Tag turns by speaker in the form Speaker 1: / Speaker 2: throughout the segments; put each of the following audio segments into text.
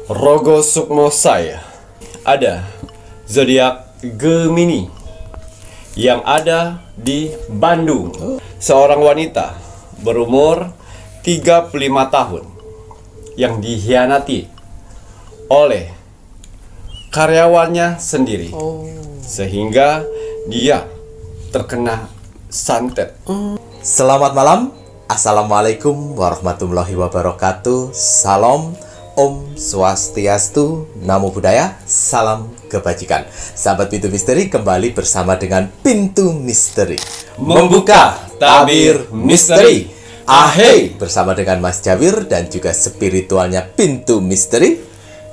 Speaker 1: Rogo Sukmo saya ada zodiak Gemini yang ada di Bandung. Seorang wanita berumur 35 tahun yang dihianati oleh karyawannya sendiri, sehingga dia terkena santet.
Speaker 2: Selamat malam. Assalamualaikum warahmatullahi wabarakatuh. Salam, Om Swastiastu, Namo Buddhaya, salam kebajikan. Sahabat Pintu Misteri, kembali bersama dengan Pintu Misteri
Speaker 1: Membuka tabir misteri.
Speaker 2: Ahey, bersama dengan Mas Jawir dan juga spiritualnya Pintu Misteri,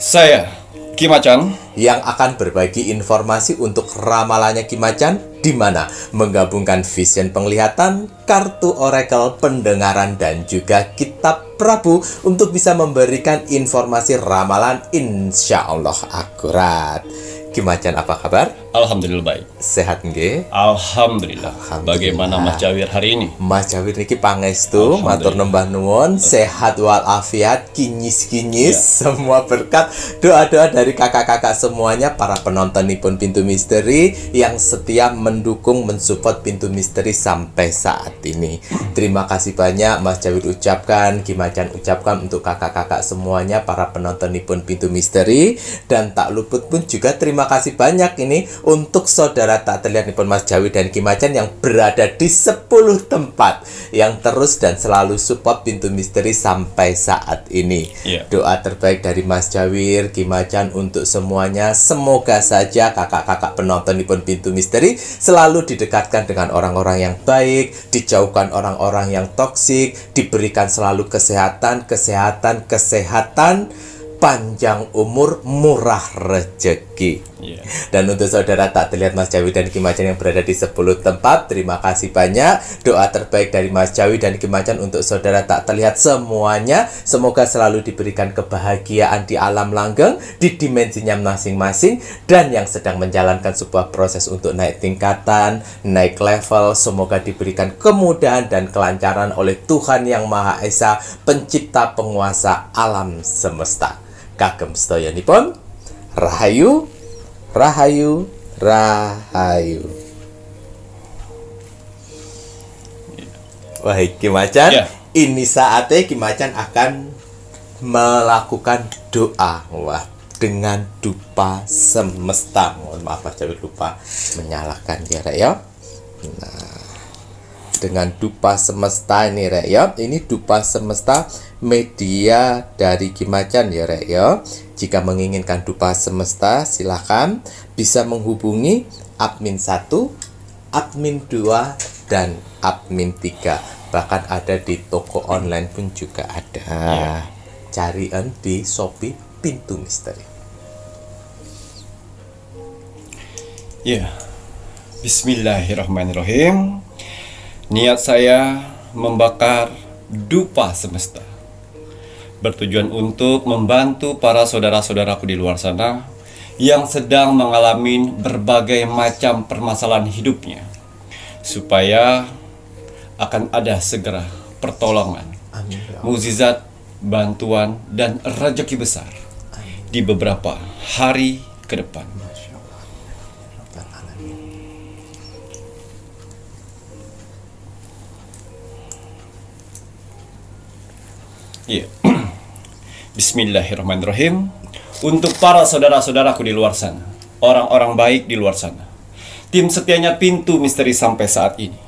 Speaker 1: Saya Ki Macan,
Speaker 2: yang akan berbagi informasi untuk ramalannya Ki Macan, di mana menggabungkan vision penglihatan, kartu oracle, pendengaran, dan juga kitab Prabu untuk bisa memberikan informasi ramalan insya Allah akurat. Ki Macan, apa kabar?
Speaker 1: alhamdulillah baik.
Speaker 2: Sehat nggih?
Speaker 1: Alhamdulillah. Bagaimana Mas Jawir hari ini?
Speaker 2: Mas Jawir niki pangestu, matur nembah nuwun, sehat walafiat, kinyis-kinyis, semua berkat, doa-doa dari kakak-kakak semuanya, para penontonipun Pintu Misteri yang setia mendukung, mensupport Pintu Misteri sampai saat ini. Terima kasih banyak Mas Jawir ucapkan, Ki Macan ucapkan untuk kakak-kakak semuanya, para penontonipun Pintu Misteri, dan tak luput pun juga terima kasih banyak ini untuk saudara tak terlihat nipun Mas Jawi dan Ki Macan yang berada di 10 tempat yang terus dan selalu support Pintu Misteri sampai saat ini. Doa terbaik dari Mas Jawir, Ki Macan untuk semuanya, semoga saja kakak-kakak penonton nipun Pintu Misteri selalu didekatkan dengan orang-orang yang baik, dijauhkan orang-orang yang toksik, diberikan selalu kesehatan, panjang umur, murah rezeki. Dan untuk saudara tak terlihat Mas Jawi dan Ki Macan yang berada di 10 tempat, terima kasih banyak. Doa terbaik dari Mas Jawi dan Ki Macan untuk saudara tak terlihat semuanya, semoga selalu diberikan kebahagiaan di alam langgeng, di dimensinya masing-masing, dan yang sedang menjalankan sebuah proses untuk naik tingkatan, naik level, semoga diberikan kemudahan dan kelancaran oleh Tuhan Yang Maha Esa, pencipta penguasa alam semesta. Kagem sedayanipun, rahayu, rahayu, rahayu. Wah, Ki Macan, ini saatnya Ki Macan akan melakukan doa. Wah, dengan dupa semesta. Mohon maaf Mas Jawir lupa menyalakan ya, Rek ya. Nah, dengan dupa semesta ini, Rek ya. Ini dupa semesta media dari Ki Macan ya, Rek ya. Jika menginginkan dupa semesta, silakan bisa menghubungi admin 1, admin 2, dan admin 3. Bahkan ada di toko online pun juga ada. Carian di Shopee Pintu Misteri.
Speaker 1: Bismillahirrahmanirrahim. Niat saya membakar dupa semesta, bertujuan untuk membantu para saudara-saudaraku di luar sana yang sedang mengalami berbagai macam permasalahan hidupnya, supaya akan ada segera pertolongan, mukjizat, bantuan, dan rezeki besar di beberapa hari ke depan. Bismillahirrahmanirrahim. Untuk para saudara-saudaraku di luar sana, orang-orang baik di luar sana, tim setianya Pintu Misteri sampai saat ini,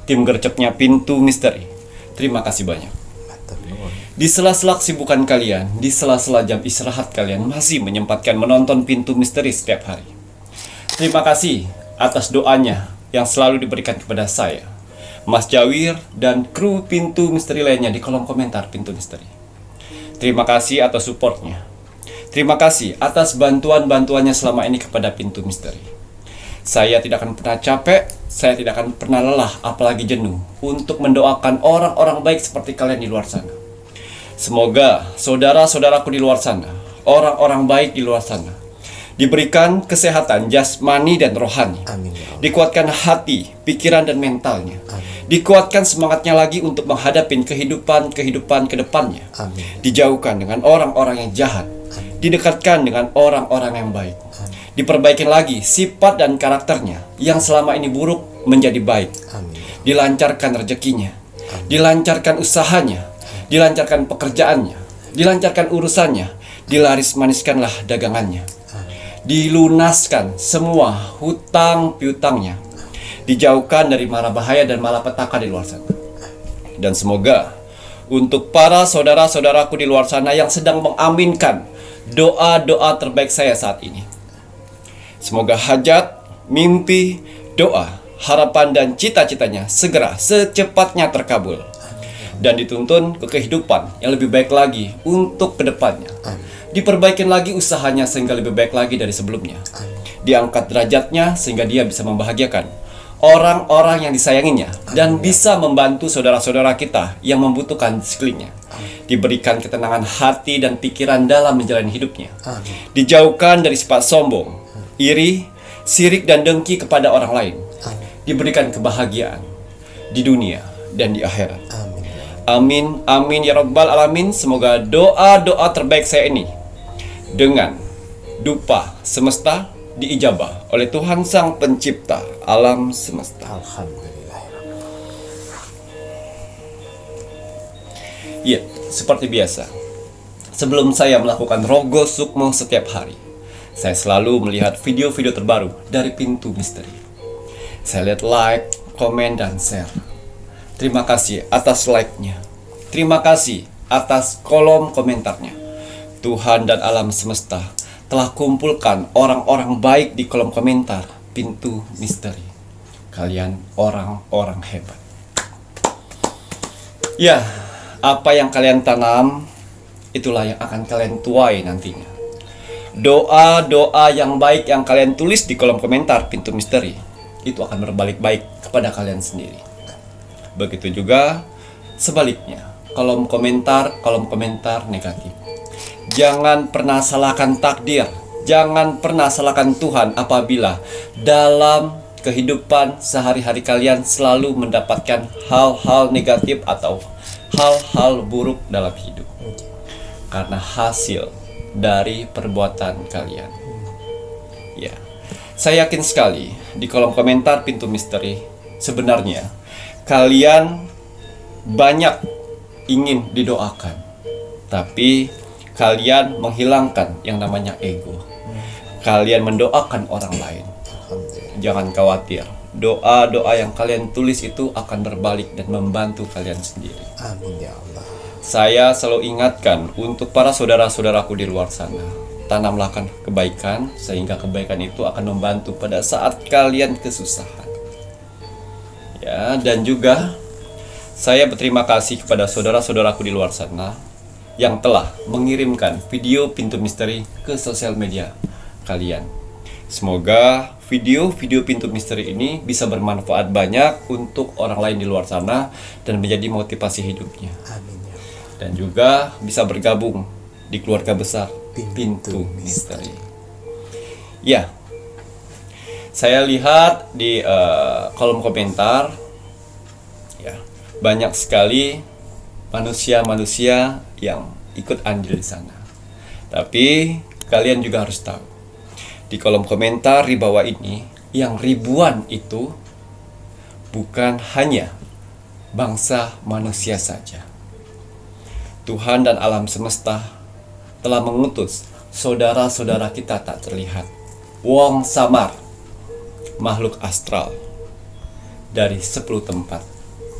Speaker 1: tim gercepnya Pintu Misteri, terima kasih banyak. Di sela-sela kesibukan kalian, di sela-sela jam istirahat kalian masih menyempatkan menonton Pintu Misteri setiap hari. Terima kasih atas doanya yang selalu diberikan kepada saya, Mas Jawir, dan kru Pintu Misteri lainnya di kolom komentar Pintu Misteri. Terima kasih atas supportnya. Terima kasih atas bantuan-bantuannya selama ini kepada Pintu Misteri. Saya tidak akan pernah capek, saya tidak akan pernah lelah, apalagi jenuh, untuk mendoakan orang-orang baik seperti kalian di luar sana. Semoga saudara-saudaraku di luar sana, orang-orang baik di luar sana, diberikan kesehatan jasmani dan rohani.
Speaker 2: Amin.
Speaker 1: Dikuatkan hati, pikiran, dan mentalnya.
Speaker 2: Amin.
Speaker 1: Dikuatkan semangatnya lagi untuk menghadapi kehidupan ke depannya.
Speaker 2: Amin.
Speaker 1: Dijauhkan dengan orang-orang yang jahat.
Speaker 2: Amin.
Speaker 1: didekatkan dengan orang-orang yang baik. Diperbaikin lagi sifat dan karakternya yang selama ini buruk menjadi baik. Dilancarkan rezekinya, dilancarkan usahanya, dilancarkan pekerjaannya, dilancarkan urusannya, dilaris maniskanlah dagangannya. Dilunaskan semua hutang piutangnya, dijauhkan dari mara bahaya dan malapetaka di luar sana. Dan semoga untuk para saudara-saudaraku di luar sana yang sedang mengaminkan doa-doa terbaik saya saat ini, semoga hajat, mimpi, doa, harapan dan cita-citanya segera secepatnya terkabul dan dituntun ke kehidupan yang lebih baik lagi untuk kedepannya. Diperbaikin lagi usahanya sehingga lebih baik lagi dari sebelumnya. Diangkat derajatnya sehingga dia bisa membahagiakan orang-orang yang disayanginya dan bisa membantu saudara-saudara kita yang membutuhkan di sekelilingnya. Diberikan ketenangan hati dan pikiran dalam menjalani hidupnya. Dijauhkan dari sifat sombong, iri, sirik dan dengki kepada orang lain. Diberikan kebahagiaan di dunia dan di akhirat. Amin, amin ya rabbal alamin. Semoga doa-doa terbaik saya ini dengan dupa semesta diijabah oleh Tuhan Sang Pencipta alam semesta.
Speaker 2: Alhamdulillah.
Speaker 1: Ya, seperti biasa, sebelum saya melakukan rogo sukmo setiap hari, saya selalu melihat video-video terbaru dari Pintu Misteri. Saya lihat like, komen, dan share. Terima kasih atas like-nya. Terima kasih atas kolom komentarnya. Tuhan dan alam semesta telah kumpulkan orang-orang baik di kolom komentar Pintu Misteri. Kalian orang-orang hebat. Ya, apa yang kalian tanam, itulah yang akan kalian tuai nantinya. Doa-doa yang baik yang kalian tulis di kolom komentar Pintu Misteri, itu akan berbalik baik kepada kalian sendiri. Begitu juga sebaliknya, kolom komentar negatif. Jangan pernah salahkan takdir, jangan pernah salahkan Tuhan apabila dalam kehidupan sehari-hari kalian selalu mendapatkan hal-hal negatif atau hal-hal buruk dalam hidup. Karena hasil dari perbuatan kalian. Ya, saya yakin sekali di kolom komentar Pintu Misteri sebenarnya kalian banyak ingin didoakan, tapi kalian menghilangkan yang namanya ego. Kalian mendoakan orang lain. Jangan khawatir, doa-doa yang kalian tulis itu akan berbalik dan membantu kalian sendiri.
Speaker 2: Amin ya Allah.
Speaker 1: Saya selalu ingatkan untuk para saudara-saudaraku di luar sana, tanamlah kebaikan sehingga kebaikan itu akan membantu pada saat kalian kesusahan. Ya, dan juga saya berterima kasih kepada saudara-saudaraku di luar sana yang telah mengirimkan video Pintu Misteri ke sosial media kalian. Semoga video-video Pintu Misteri ini bisa bermanfaat banyak untuk orang lain di luar sana dan menjadi motivasi hidupnya.
Speaker 2: Amin ya.
Speaker 1: Dan juga bisa bergabung di keluarga besar Pintu Misteri. Ya, saya lihat di kolom komentar, ya, banyak sekali manusia-manusia yang ikut andil di sana. Tapi kalian juga harus tahu, di kolom komentar di bawah ini, yang ribuan itu bukan hanya bangsa manusia saja. Tuhan dan alam semesta telah mengutus saudara-saudara kita tak terlihat, wong samar, makhluk astral dari 10 tempat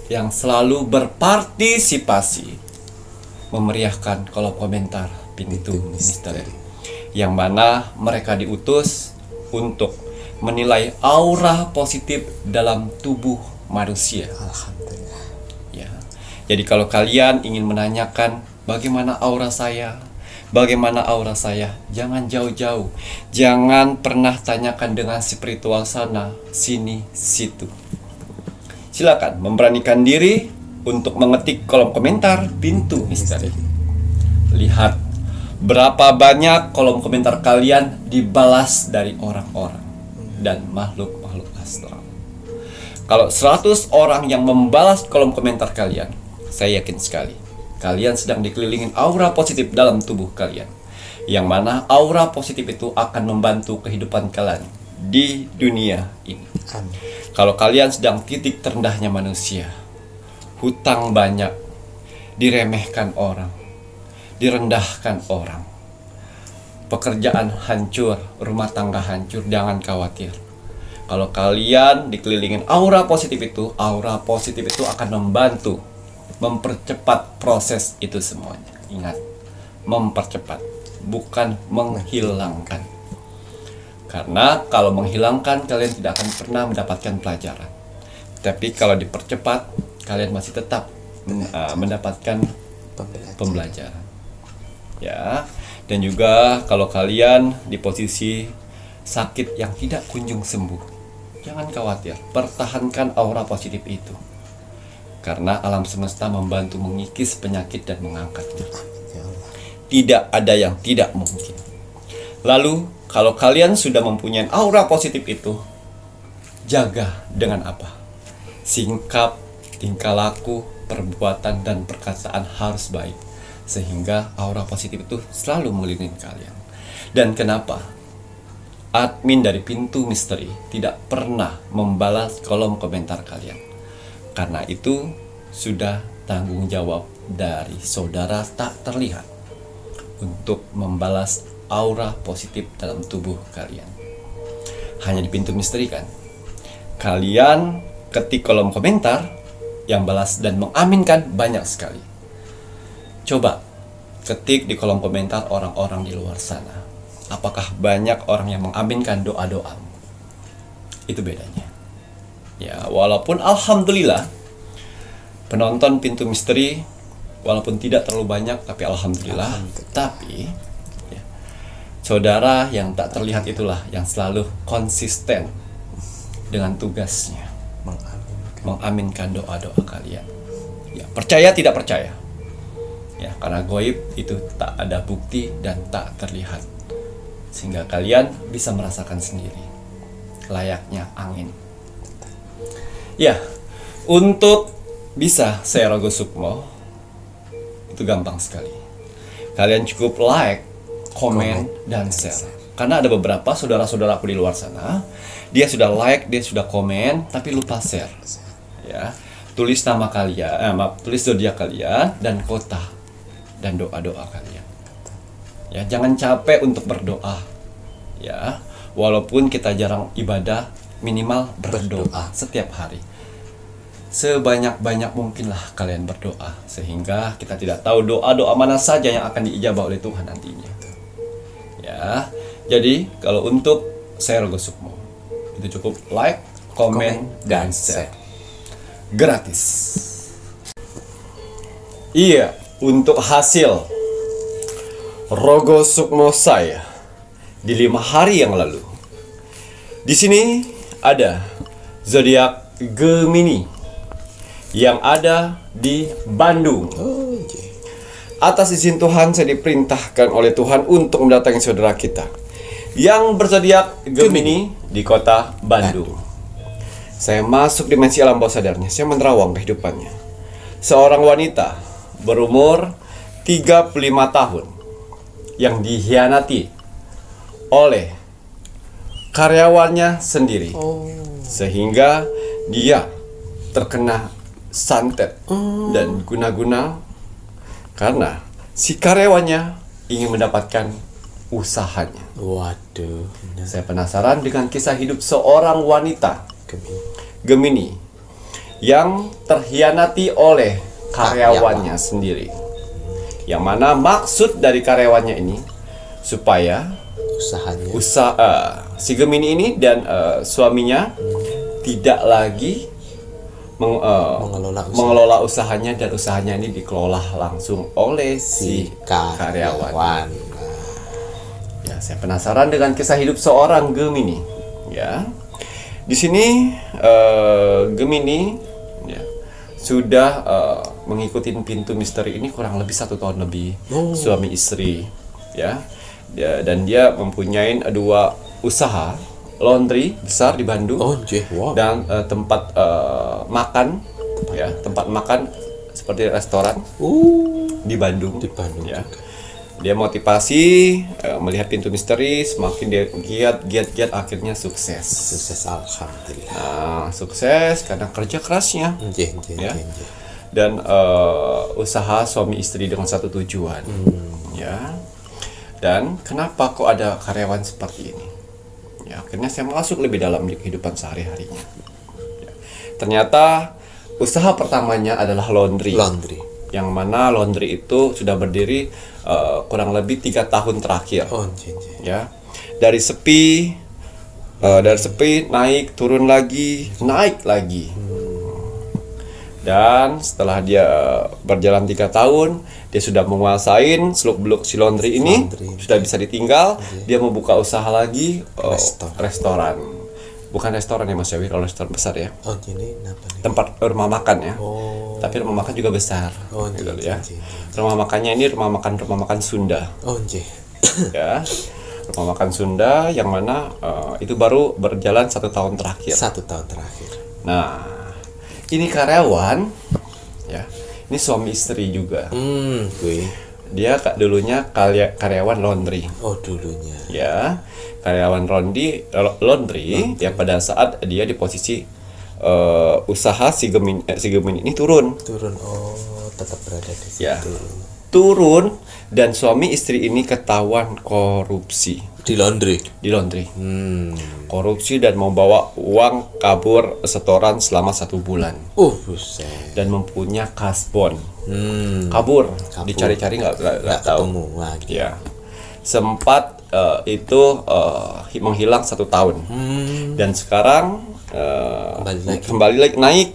Speaker 1: yang selalu berpartisipasi memeriahkan kolom komentar Pintu Misteri, yang mana mereka diutus untuk menilai aura positif dalam tubuh manusia.
Speaker 2: Alhamdulillah.
Speaker 1: Ya. Jadi kalau kalian ingin menanyakan bagaimana aura saya, jangan jauh-jauh. Jangan pernah tanyakan dengan spiritual sana, sini, situ. Silakan memberanikan diri untuk mengetik kolom komentar Pintu Misteri. Lihat berapa banyak kolom komentar kalian dibalas dari orang-orang dan makhluk-makhluk astral. Kalau 100 orang yang membalas kolom komentar kalian, saya yakin sekali kalian sedang dikelilingi aura positif dalam tubuh kalian. Yang mana aura positif itu akan membantu kehidupan kalian di dunia ini.
Speaker 2: Amin.
Speaker 1: Kalau kalian sedang titik terendahnya manusia, hutang banyak, diremehkan orang, direndahkan orang, pekerjaan hancur, rumah tangga hancur, jangan khawatir. Kalau kalian dikelilingin aura positif itu akan membantu mempercepat proses itu semuanya. Ingat, mempercepat, bukan menghilangkan. Karena kalau menghilangkan, kalian tidak akan pernah mendapatkan pelajaran. Tapi kalau dipercepat, kalian masih tetap mendapatkan pembelajaran. Ya, dan juga kalau kalian di posisi sakit yang tidak kunjung sembuh, jangan khawatir, pertahankan aura positif itu. Karena alam semesta membantu mengikis penyakit dan mengangkatnya. Tidak ada yang tidak mungkin. Lalu, kalau kalian sudah mempunyai aura positif itu, jaga dengan apa? Sikap, tingkah laku, perbuatan, dan perkataan harus baik. Sehingga aura positif itu selalu mengelilingi kalian. Dan kenapa admin dari Pintu Misteri tidak pernah membalas kolom komentar kalian? Karena itu sudah tanggung jawab dari saudara tak terlihat untuk membalas aura positif dalam tubuh kalian. Hanya di Pintu Misteri kan? Kalian ketik kolom komentar, yang balas dan mengaminkan banyak sekali. Coba ketik di kolom komentar orang-orang di luar sana. Apakah banyak orang yang mengaminkan doa-doamu? Itu bedanya. Ya, walaupun alhamdulillah penonton Pintu Misteri walaupun tidak terlalu banyak, tapi alhamdulillah. Tapi ya, saudara yang tak terlihat itulah yang selalu konsisten dengan tugasnya, mengaminkan doa-doa kalian. Ya, percaya tidak percaya. Ya, karena goib itu tak ada bukti dan tak terlihat. Sehingga kalian bisa merasakan sendiri layaknya angin. Ya, untuk bisa saya Rogo Sukmo itu gampang sekali. Kalian cukup like, komen, dan share. Karena ada beberapa saudara-saudaraku di luar sana, dia sudah like, dia sudah komen, tapi lupa share. Ya, tulis nama kalian, tulis zodiak kalian dan kota dan doa-doa kalian. Ya, jangan capek untuk berdoa. Ya, walaupun kita jarang ibadah, minimal berdoa setiap hari. Sebanyak-banyak mungkinlah kalian berdoa, sehingga kita tidak tahu doa-doa mana saja yang akan diijabah oleh Tuhan nantinya. Ya, jadi kalau untuk saya Rogo Sukmo itu cukup like, komen, dan share. Gratis. Iya, untuk hasil Rogo Sukmo saya di 5 hari yang lalu. Di sini ada zodiak Gemini yang ada di Bandung. Atas izin Tuhan, saya diperintahkan oleh Tuhan untuk mendatangi saudara kita yang berzodiak Gemini di kota Bandung. Saya masuk dimensi alam bawah sadarnya. Saya menerawang kehidupannya. Seorang wanita berumur 35 tahun yang dihianati oleh karyawannya sendiri, sehingga dia terkena santet dan guna-guna karena si karyawannya ingin mendapatkan usahanya.
Speaker 2: Waduh.
Speaker 1: Saya penasaran dengan kisah hidup seorang wanita Gemini yang terhianati oleh karyawannya sendiri. Yang mana maksud dari karyawannya ini supaya si Gemini ini dan suaminya tidak lagi mengelola usahanya, dan usahanya ini dikelola langsung oleh si karyawan. Ya, saya penasaran dengan kisah hidup seorang Gemini. Ya, di sini Gemini ya, sudah mengikuti Pintu Misteri ini kurang lebih 1 tahun lebih, suami istri. Ya, dan dia mempunyai 2 usaha laundry besar di Bandung, dan tempat makan, ya, tempat makan seperti restoran di Bandung. Ya. Dia motivasi, melihat pintu misteri, semakin dia giat, akhirnya sukses.
Speaker 2: Sukses, alhamdulillah.
Speaker 1: Nah, sukses karena kerja kerasnya, ya. Dan usaha suami istri dengan satu tujuan, ya. Dan kenapa kok ada karyawan seperti ini? Ya, akhirnya saya masuk lebih dalam di kehidupan sehari-harinya. Ya. Ternyata usaha pertamanya adalah laundry. Yang mana laundry itu sudah berdiri kurang lebih 3 tahun terakhir. Ya, dari sepi naik, turun lagi, naik lagi. Dan setelah dia berjalan 3 tahun, dia sudah menguasain seluk-beluk si laundry ini, sudah bisa ditinggal. Dia membuka usaha lagi, restoran. Bukan restoran ya Mas Yawi, kalau restoran besar ya. Tempat rumah makan ya. Tapi rumah makan juga besar. Gitu ya. Rumah makannya ini rumah makan Sunda. Ya. Rumah makan Sunda yang mana itu baru berjalan 1 tahun terakhir. Nah, ini karyawan, ya. Ini suami istri juga. Dia dulunya karyawan laundry.
Speaker 2: Dulunya.
Speaker 1: Ya, karyawan laundry. Ya, pada saat dia di posisi usaha si Gemini ini turun.
Speaker 2: Tetap berada di situ.
Speaker 1: Ya, turun dan suami istri ini ketahuan korupsi.
Speaker 2: Di laundry.
Speaker 1: Korupsi dan membawa uang kabur setoran selama 1 bulan.
Speaker 2: Buset.
Speaker 1: Dan mempunyai kasbon. Kabur. Dicari-cari nggak tahu.
Speaker 2: Ketemu lagi.
Speaker 1: Ya. Sempat itu menghilang 1 tahun. Dan sekarang kembali lagi naik.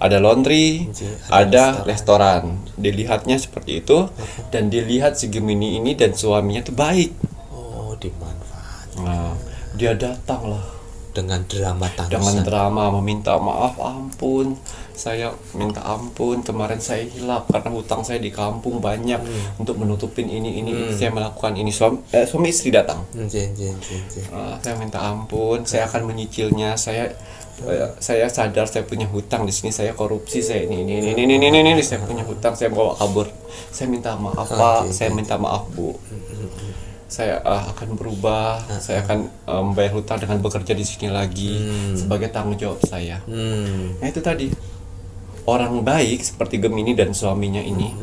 Speaker 1: Ada laundry, ada restoran. Dilihatnya seperti itu, dan dilihat si Gemini ini dan suaminya itu baik.
Speaker 2: Dimanfaatkan.
Speaker 1: Nah, dia datang lah
Speaker 2: dengan drama tangisan.
Speaker 1: Dengan drama meminta maaf, ampun, saya minta ampun, kemarin saya hilap karena hutang saya di kampung banyak, untuk menutupin ini saya melakukan ini. Suami istri datang. Saya minta ampun, saya akan menyicilnya. Saya sadar saya punya hutang di sini, saya korupsi, saya ini saya punya hutang, saya bawa kabur. Saya minta maaf Pak, saya minta maaf Bu. Saya akan berubah, saya akan membayar hutang dengan bekerja di sini lagi sebagai tanggung jawab saya. Nah, itu tadi, orang baik seperti Gemini dan suaminya ini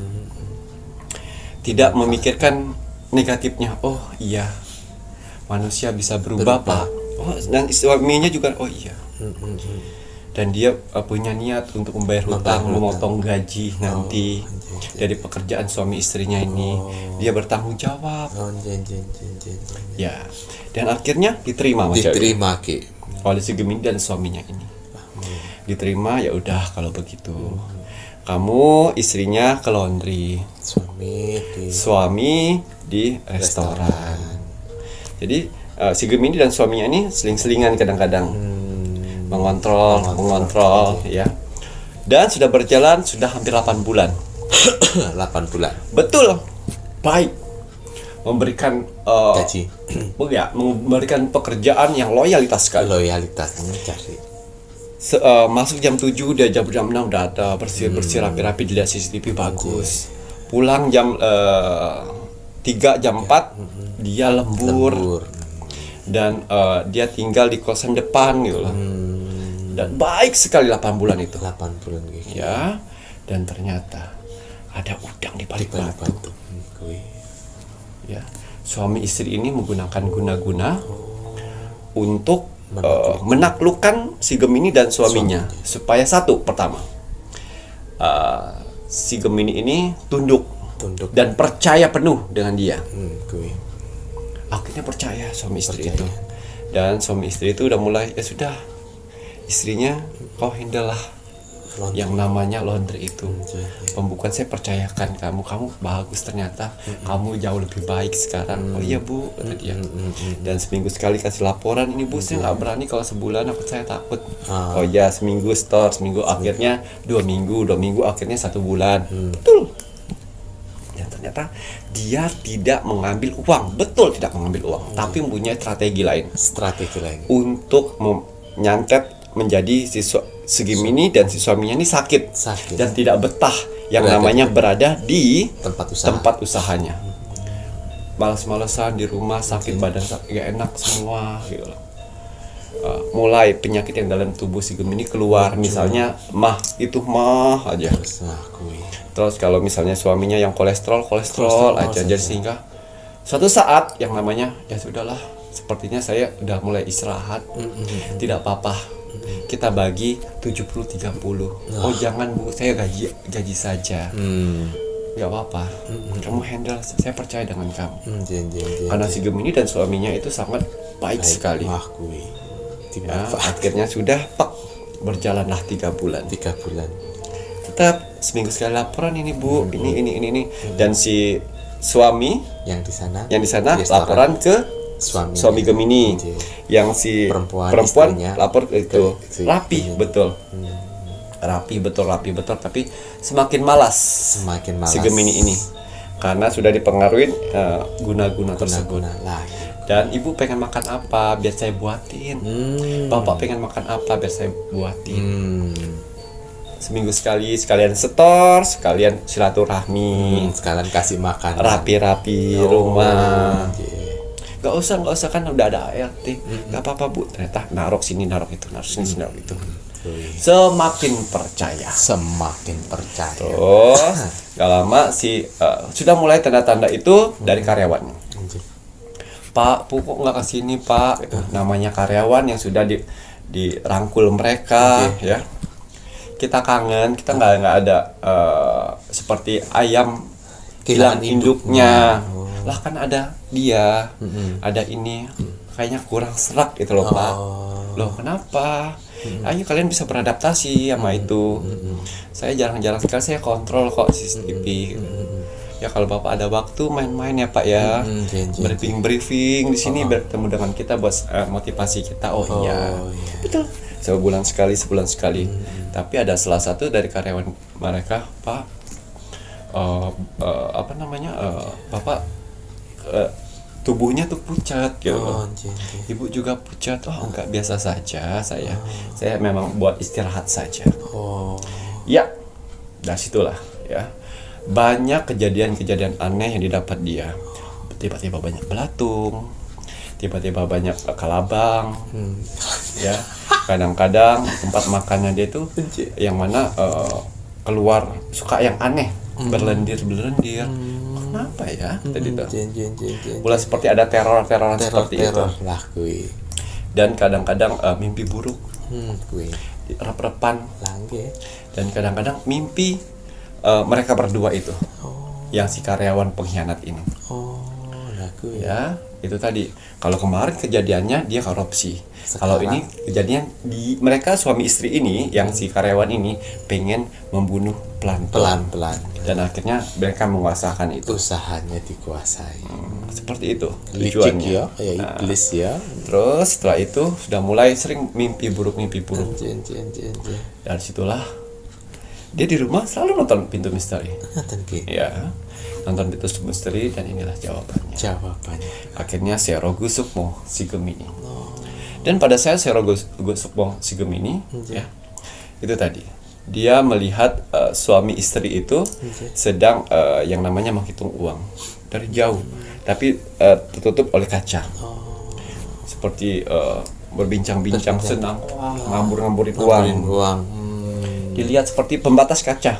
Speaker 1: tidak memikirkan negatifnya. Oh iya, manusia bisa berubah Pak. Dan suaminya juga iya. Dan dia punya niat untuk membayar hutang, memotong gaji nanti dari pekerjaan suami istrinya ini. Dia bertanggung jawab. Ya, dan akhirnya diterima oleh si Gemini dan suaminya ini. Diterima, ya udah kalau begitu. Kamu istrinya ke laundry, suami di restoran. Jadi si Gemini dan suaminya ini seling-selingan kadang-kadang. mengontrol ya. Dan sudah berjalan sudah hampir 8 bulan.
Speaker 2: 8 bulan.
Speaker 1: Betul. Baik. Memberikan
Speaker 2: gaji.
Speaker 1: Memberikan pekerjaan yang loyalitas sekali.
Speaker 2: Cari.
Speaker 1: Masuk jam 7 udah jam 6 udah ada, bersih rapi-rapi, dilihat CCTV bagus. Pulang jam 3 jam 4 dia lembur. Dan dia tinggal di kosan depan gitu loh. Dan baik sekali 8 bulan itu.
Speaker 2: 8 bulan gitu.
Speaker 1: Ya. Dan ternyata ada udang di balik batu. Ya. Suami istri ini menggunakan guna-guna untuk menaklukkan si Gemini dan suaminya. Supaya satu, pertama, si Gemini ini tunduk dan percaya penuh dengan dia. Akhirnya percaya suami istri itu. Dan suami istri itu udah mulai, ya sudah, istrinya kau handle lah yang namanya laundry itu. Pembukaan saya percayakan kamu bagus ternyata. Kamu jauh lebih baik sekarang. Oh iya Bu, kata dia. Dan seminggu sekali kasih laporan. Ini Bu, saya nggak berani kalau sebulan, saya takut. Oh iya, seminggu store, seminggu akhirnya 2 minggu, akhirnya 1 bulan. Betul. Dan ternyata dia tidak mengambil uang. Betul, tidak mengambil uang, tapi mempunyai strategi lain untuk menyantet menjadi si Gemini dan si suaminya ini sakit dan tidak betah yang namanya berada di tempat usahanya. malas-malesan di rumah, sakit badan, gak enak semua gitu loh. Mulai penyakit yang dalam tubuh si Gemini keluar, misalnya mah aja. Terus kalau misalnya suaminya yang kolesterol aja, jadi sehingga suatu saat yang namanya ya sudahlah, sepertinya saya udah mulai istirahat, tidak apa-apa, kita bagi 70-30. Oh jangan Bu, saya gaji saja. Gak apa-apa, kamu handle, saya percaya dengan kamu. Karena si Gemini dan suaminya itu sangat baik sekali. Ya, akhirnya sudah berjalanlah 3 bulan. Tetap seminggu sekali laporan ini Bu, ini. Dan si suami yang di sana laporan ke suami Gemini. Yang si perempuan lapor itu rapi betul. Rapi betul, tapi semakin malas si Gemini ini karena sudah dipengaruhi guna-guna tersebut. Dan ibu pengen makan apa biar saya buatin, bapak pengen makan apa biar saya buatin. Seminggu sekalian setor, sekalian silaturahmi,
Speaker 2: sekalian kasih makan,
Speaker 1: rapi rumah. Gak usah kan udah ada ART. Gak apa-apa Bu, ternyata narok sini narok itu, narok sini narok itu. Semakin percaya. Terus gak lama sudah mulai tanda-tanda itu dari karyawannya. Pak, kok nggak kesini Pak? Itu namanya karyawan yang sudah dirangkul mereka, ya. Kita kangen, kita nggak ada seperti ayam hilang induknya. Lah kan ada dia, ada ini, kayaknya kurang serak gitu loh Pak. Loh kenapa? Ayo kalian bisa beradaptasi sama itu. Saya jarang-jarang sekali saya kontrol kok CCTV. Ya kalau Bapak ada waktu main-main ya Pak ya, briefing di sini bertemu dengan kita buat motivasi kita. Iya, betul. Sebulan sekali. Tapi ada salah satu dari karyawan mereka, Pak, Bapak tubuhnya tuh pucat gitu. Ibu juga pucat. Enggak, biasa saja saya memang buat istirahat saja. Ya, dari situlah ya. Banyak kejadian-kejadian aneh yang didapat dia. Tiba-tiba banyak belatung, tiba-tiba banyak kelabang, ya. Kadang-kadang tempat makannya dia itu yang mana keluar suka yang aneh, berlendir. Kenapa ya? Tadi tuh. Mulai seperti ada teror seperti itu. Dan kadang-kadang mimpi buruk, rep-repan, dan kadang-kadang mimpi mereka berdua itu, yang si karyawan pengkhianat ini. Ya, itu tadi. Kalau kemarin kejadiannya dia korupsi. Kalau ini kejadian mereka suami istri ini, yang si karyawan ini pengen membunuh pelan-pelan. Dan akhirnya mereka menguasakan itu.
Speaker 2: Usahanya dikuasai.
Speaker 1: Seperti itu tujuannya.
Speaker 2: Iblis ya.
Speaker 1: Terus setelah itu sudah mulai sering mimpi buruk. Dari situlah dia di rumah selalu nonton Pintu Misteri. Ya, nonton Pintu Misteri, dan inilah jawabannya. Akhirnya Serogu Sukmo si Gemini. Dan pada saya Serogu Sukmo si Gemini, ya, itu tadi dia melihat suami istri itu sedang yang namanya menghitung uang dari jauh, tapi tertutup oleh kaca. Seperti berbincang-bincang senang, ngambur-ngamburin uang. Dilihat seperti pembatas kaca.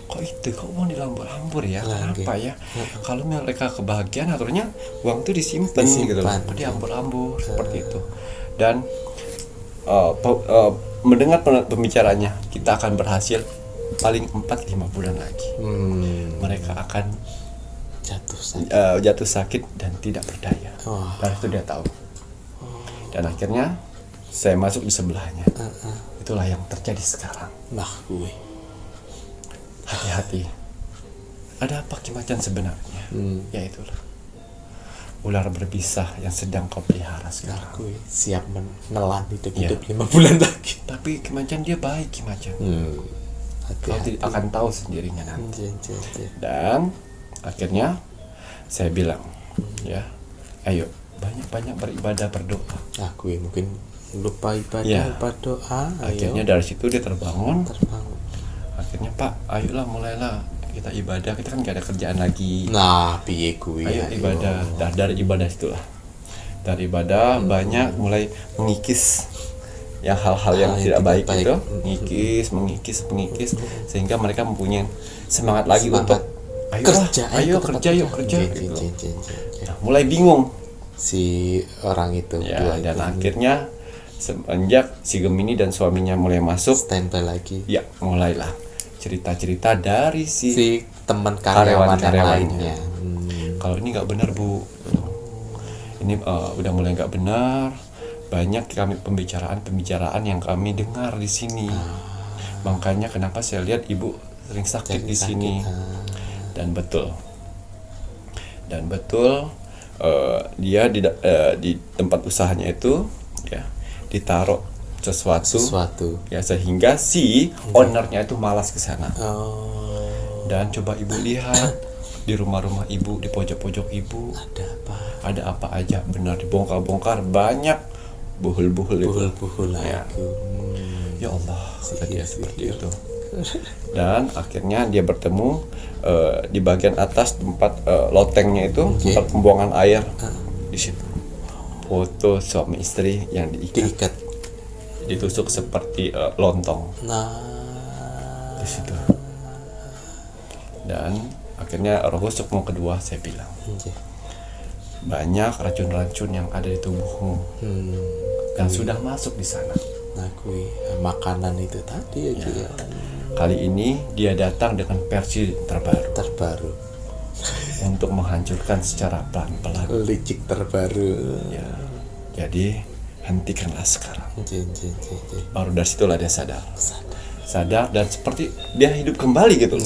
Speaker 1: Kok uang dilambur-lambur ya? Kenapa ya? Kalau mereka kebahagiaan, aturnya uang itu disimpan gitu loh. Kok diambur-ambur seperti itu. Dan mendengar pembicaranya, kita akan berhasil paling 4-5 bulan lagi. Mereka akan jatuh sakit dan tidak berdaya. Dan itu dia tahu. Dan akhirnya saya masuk di sebelahnya. Itulah yang terjadi sekarang. Hati-hati. Ada apa Kimacan sebenarnya? Ya itulah. Ular berbisa yang sedang kau pelihara sekarang.
Speaker 2: Siap menelan hidup 5 bulan lagi.
Speaker 1: Tapi Kimacan dia baik, Kimacan. Kau akan tahu sendirinya nanti. Dan akhirnya saya bilang, ya, ayo banyak-banyak beribadah, berdoa.
Speaker 2: Mungkin lupa ibadah, berdoa.
Speaker 1: Akhirnya dari situ dia terbangun. Akhirnya Pak, ayolah mulailah kita ibadah, kita kan gak ada kerjaan lagi.
Speaker 2: Nah, piye kuwi?
Speaker 1: Ayo ibadah. Dari ibadah itulah. Dari ibadah banyak mulai mengikis yang hal-hal yang tidak baik itu, mengikis sehingga mereka mempunyai semangat lagi untuk ayo kerja gitu. Nah, mulai bingung
Speaker 2: si orang itu.
Speaker 1: Ya, dan akhirnya semenjak si Gemini dan suaminya mulai masuk,
Speaker 2: standby lagi.
Speaker 1: Ya, mulailah cerita-cerita dari
Speaker 2: si teman karyawan lainnya.
Speaker 1: Kalau ini nggak benar Bu, ini udah mulai nggak benar. Banyak kami pembicaraan yang kami dengar di sini. Makanya kenapa saya lihat ibu sering sakit di sini. Dan betul dia di tempat usahanya itu ya ditaruh sesuatu ya, sehingga si ownernya itu malas ke sana. Dan coba ibu lihat di rumah-rumah ibu, di pojok-pojok ibu ada apa aja, benar dibongkar-bongkar, banyak buhul-buhul ya. Ya Allah, dia seperti itu. Dan akhirnya dia bertemu di bagian atas tempat lotengnya itu, tempat pembuangan air. Di situ foto suami istri yang diikat, ditusuk seperti lontong. Di situ. Dan akhirnya roh husukmu kedua, saya bilang banyak racun-racun yang ada di tubuhmu yang sudah masuk di sana.
Speaker 2: Makanan itu tadi ya.
Speaker 1: Kali ini dia datang dengan versi terbaru untuk menghancurkan secara pelan-pelan.
Speaker 2: Licik terbaru.
Speaker 1: Ya. Jadi hentikanlah sekarang. Baru dari situlah dia sadar dan seperti dia hidup kembali gitu loh.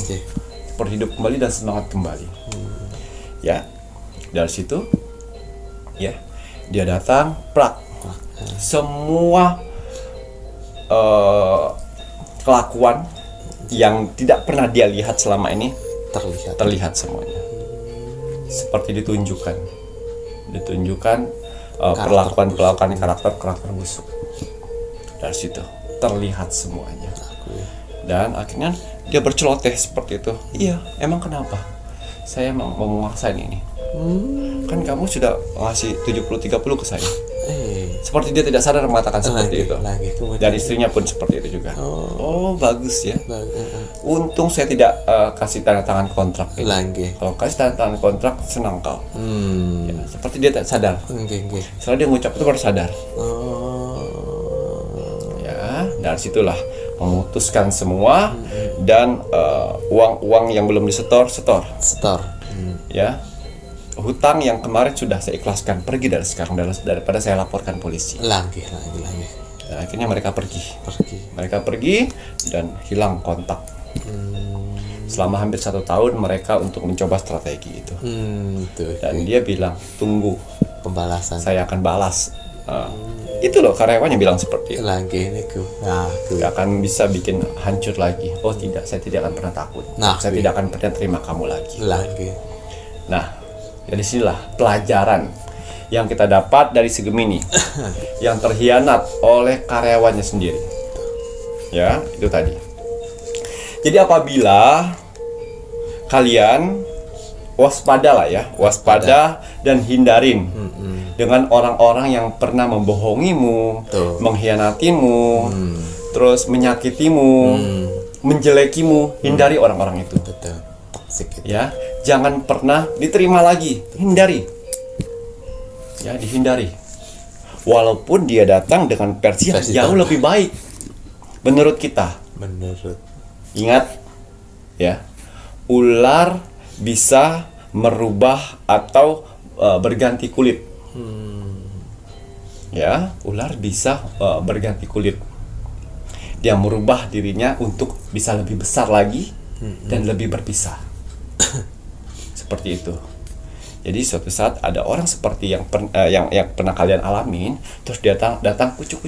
Speaker 1: Seperti hidup kembali dan semangat kembali. Ya, dari situ ya dia datang semua kelakuan yang tidak pernah dia lihat selama ini terlihat semuanya, seperti ditunjukkan perlakuan karakter busuk. Dari situ terlihat semuanya, dan akhirnya dia berceloteh seperti itu. Iya, emang kenapa saya mau menguasain ini? Kan kamu sudah ngasih 70-30 ke saya. Seperti dia tidak sadar mengatakan seperti itu. Dan istrinya pun seperti itu juga. Oh, bagus ya. Untung saya tidak kasih tanda tangan kontrak itu. Kalau kasih tanda tangan kontrak, senang kau. Ya, seperti dia tak sadar. Setelah dia ngucap itu baru sadar. Ya, dari situlah memutuskan semua. Dan uang-uang yang belum disetor. Ya, hutang yang kemarin sudah saya ikhlaskan, pergi dari sekarang daripada saya laporkan polisi. Lagi. Dan akhirnya mereka pergi dan hilang kontak. Selama hampir 1 tahun mereka untuk mencoba strategi itu. Dan dia bilang, tunggu pembalasan, saya akan balas. Itu loh karyawannya bilang seperti itu. Gak akan bisa bikin hancur lagi. Oh tidak, saya tidak akan pernah takut. Saya tidak akan pernah terima kamu lagi. Nah, dari sinilah pelajaran yang kita dapat dari si Gemini yang terhianat oleh karyawannya sendiri. Ya, itu tadi. Jadi apabila kalian waspada dan hindarin dengan orang-orang yang pernah membohongimu, mengkhianatimu, terus menyakitimu, menjelekimu, hindari orang-orang itu. Ya, jangan pernah diterima lagi, hindari. Ya, dihindari. Walaupun dia datang dengan versi yang jauh lebih baik menurut kita. Ingat ya, ular bisa merubah atau berganti kulit. Ya, ular bisa berganti kulit. Dia merubah dirinya untuk bisa lebih besar lagi dan lebih berpisah. Seperti itu. Jadi suatu saat ada orang seperti yang pernah kalian alamin, terus dia datang kucuk.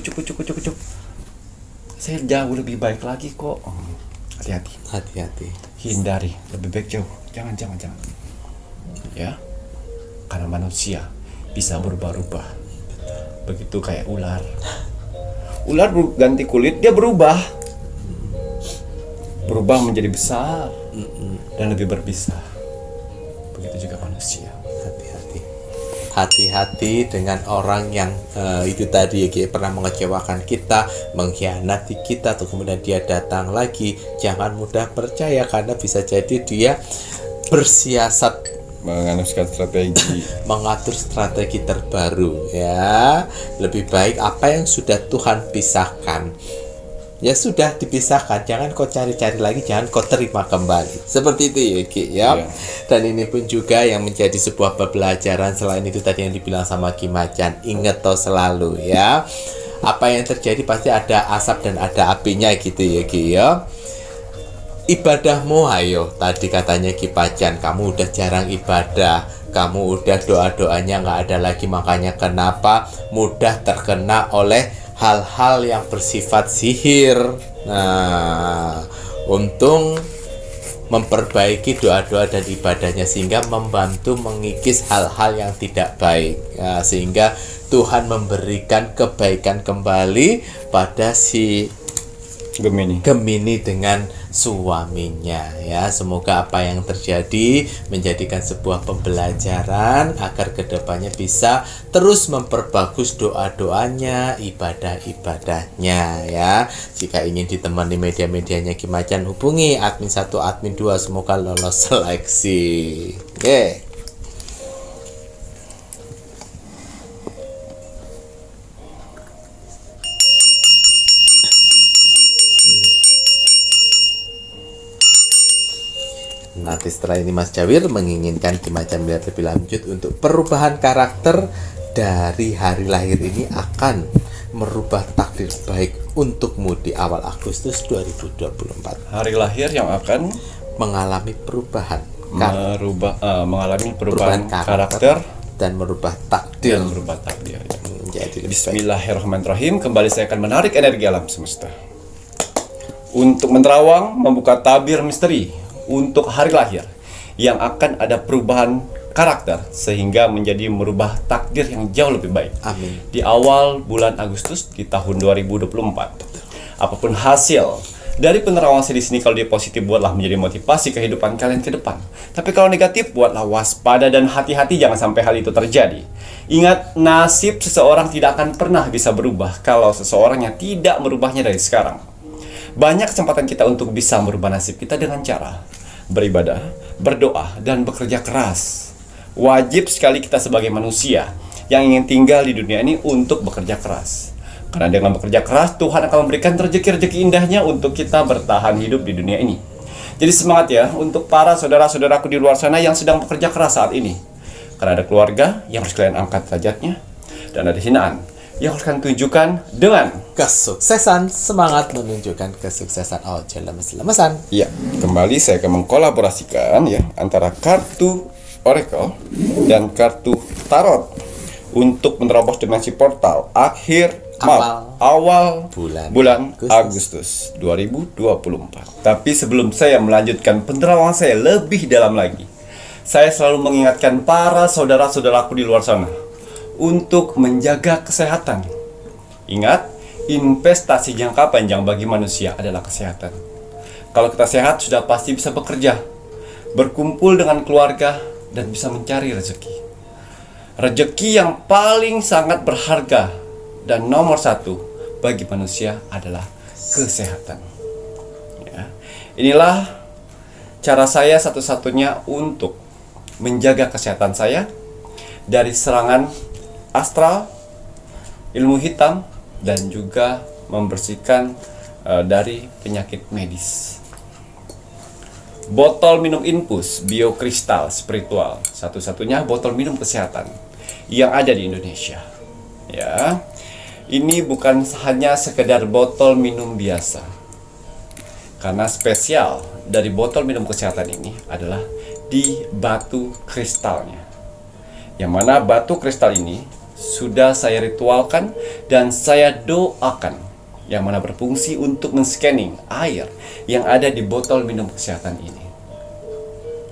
Speaker 1: Saya jauh lebih baik lagi kok. Hati-hati. Hindari, lebih baik jauh. Jangan. Ya. Karena manusia bisa berubah-ubah. Begitu kayak ular. Ular ganti kulit, dia berubah menjadi besar. dan lebih berbisa. Begitu juga manusia.
Speaker 2: Hati-hati. Hati-hati dengan orang yang itu tadi ya, pernah mengecewakan kita, mengkhianati kita, atau kemudian dia datang lagi. Jangan mudah percaya, karena bisa jadi dia bersiasat mengatur strategi terbaru ya. Lebih baik apa yang sudah Tuhan pisahkan, ya sudah dipisahkan, jangan kau cari-cari lagi, jangan kau terima kembali. Seperti itu ya Ki ya. Dan ini pun juga yang menjadi sebuah pembelajaran. Selain itu tadi yang dibilang sama Ki Macan, ingat toh selalu ya, apa yang terjadi pasti ada asap dan ada apinya gitu ya Ki ya. Ibadahmu ayo, tadi katanya Ki Macan, kamu udah jarang ibadah, kamu udah doa-doanya nggak ada lagi, makanya kenapa mudah terkena oleh hal-hal yang bersifat sihir. Nah, untung memperbaiki doa-doa dan ibadahnya sehingga membantu mengikis hal-hal yang tidak baik. Nah, sehingga Tuhan memberikan kebaikan kembali pada si Gemini dengan suaminya ya. Semoga apa yang terjadi menjadikan sebuah pembelajaran agar kedepannya bisa terus memperbagus doa-doanya, ibadah-ibadahnya ya. Jika ingin ditemani media-medianya Ki Macan, hubungi admin 1, admin 2. Semoga lolos seleksi. Oke. Nanti setelah ini Mas Jawir menginginkan Ki Macan melihat lebih lanjut untuk perubahan karakter dari hari lahir ini akan merubah takdir baik untukmu di awal Agustus 2024.
Speaker 1: Hari lahir yang akan
Speaker 2: mengalami perubahan,
Speaker 1: mengalami perubahan karakter
Speaker 2: dan merubah takdir.
Speaker 1: Ya.
Speaker 2: Jadi
Speaker 1: Bismillahirrahmanirrahim. Kembali saya akan menarik energi alam semesta untuk menerawang, membuka tabir misteri untuk hari lahir yang akan ada perubahan karakter sehingga menjadi merubah takdir yang jauh lebih baik.
Speaker 2: Amin.
Speaker 1: Di awal bulan Agustus di tahun 2024. Apapun hasil dari penerawangan saya di sini, kalau dia positif buatlah menjadi motivasi kehidupan kalian ke depan. Tapi kalau negatif buatlah waspada dan hati-hati, jangan sampai hal itu terjadi. Ingat, nasib seseorang tidak akan pernah bisa berubah kalau seseorang yang tidak merubahnya dari sekarang. Banyak kesempatan kita untuk bisa merubah nasib kita dengan cara beribadah, berdoa, dan bekerja keras. Wajib sekali kita sebagai manusia yang ingin tinggal di dunia ini untuk bekerja keras. Karena dengan bekerja keras, Tuhan akan memberikan rezeki-rezeki indahnya untuk kita bertahan hidup di dunia ini. Jadi semangat ya untuk para saudara-saudaraku di luar sana yang sedang bekerja keras saat ini. Karena ada keluarga yang harus kalian angkat derajatnya, dan ada hinaan yang harus kalian tunjukkan dengan
Speaker 2: kesuksesan. Semangat menunjukkan kesuksesan. Oh, lemes-lemesan.
Speaker 1: Ya, kembali saya akan mengkolaborasikan ya antara kartu Oracle dan kartu Tarot untuk menerobos dimensi portal awal bulan Agustus 2024. Tapi sebelum saya melanjutkan penerawangan saya lebih dalam lagi, saya selalu mengingatkan para saudara-saudaraku di luar sana untuk menjaga kesehatan. Ingat, investasi jangka panjang bagi manusia adalah kesehatan. Kalau kita sehat, sudah pasti bisa bekerja, berkumpul dengan keluarga, dan bisa mencari rezeki. Rezeki yang paling sangat berharga dan nomor satu bagi manusia adalah kesehatan. Ya. Inilah cara saya satu-satunya untuk menjaga kesehatan saya dari serangan astral, ilmu hitam, dan juga membersihkan dari penyakit medis. Botol minum infus biokristal spiritual, satu-satunya botol minum kesehatan yang ada di Indonesia. Ya, ini bukan hanya sekedar botol minum biasa, karena spesial dari botol minum kesehatan ini adalah di batu kristalnya. Yang mana batu kristal ini sudah saya ritualkan dan saya doakan, yang mana berfungsi untuk men-scanning air yang ada di botol minum kesehatan ini.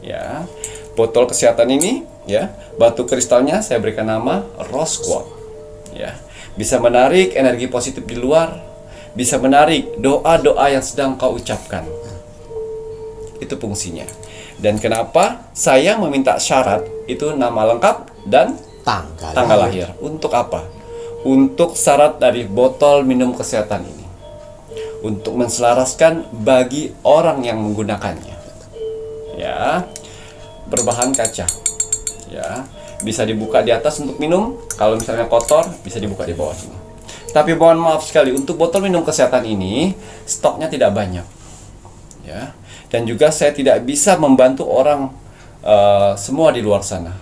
Speaker 1: Ya, botol kesehatan ini ya, batu kristalnya saya berikan nama Rose Quartz. Ya, bisa menarik energi positif di luar, bisa menarik doa-doa yang sedang kau ucapkan. itu fungsinya. Dan kenapa saya meminta syarat itu nama lengkap dan tanggal lahir. Untuk apa? Untuk syarat dari botol minum kesehatan ini, untuk menselaraskan bagi orang yang menggunakannya. Ya, berbahan kaca. Ya, bisa dibuka di atas untuk minum. Kalau misalnya kotor, bisa dibuka di bawah sini. Tapi mohon maaf sekali, untuk botol minum kesehatan ini stoknya tidak banyak. Ya, dan juga saya tidak bisa membantu orang semua di luar sana.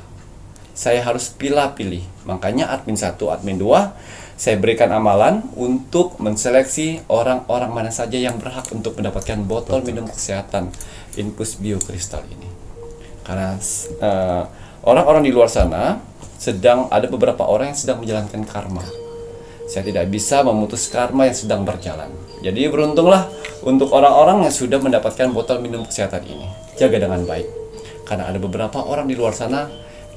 Speaker 1: Saya harus pilih-pilih. Makanya admin 1, admin 2, saya berikan amalan untuk menseleksi orang-orang mana saja yang berhak untuk mendapatkan botol minum kesehatan Infus Bio Kristal ini. Karena orang-orang di luar sana ada beberapa orang yang sedang menjalankan karma. Saya tidak bisa memutus karma yang sedang berjalan. Jadi beruntunglah untuk orang-orang yang sudah mendapatkan botol minum kesehatan ini. Jaga dengan baik. Karena ada beberapa orang di luar sana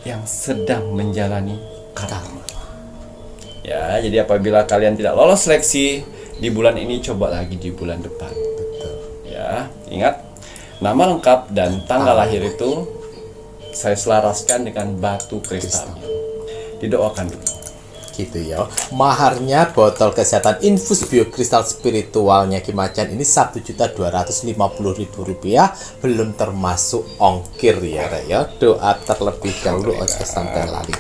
Speaker 1: yang sedang menjalani karma. Ya, jadi apabila kalian tidak lolos seleksi di bulan ini, coba lagi di bulan depan.
Speaker 2: Betul.
Speaker 1: Ya, ingat, nama lengkap dan tanggal lahir itu saya selaraskan dengan batu kristalnya. Didoakan dulu.
Speaker 2: Gitu ya. Maharnya botol kesehatan Infus Bio Kristal spiritualnya Ki Macan ini Rp1.250.000, belum termasuk ongkir ya, Rek ya. Doa terlebih dahulu ojo sampai lali.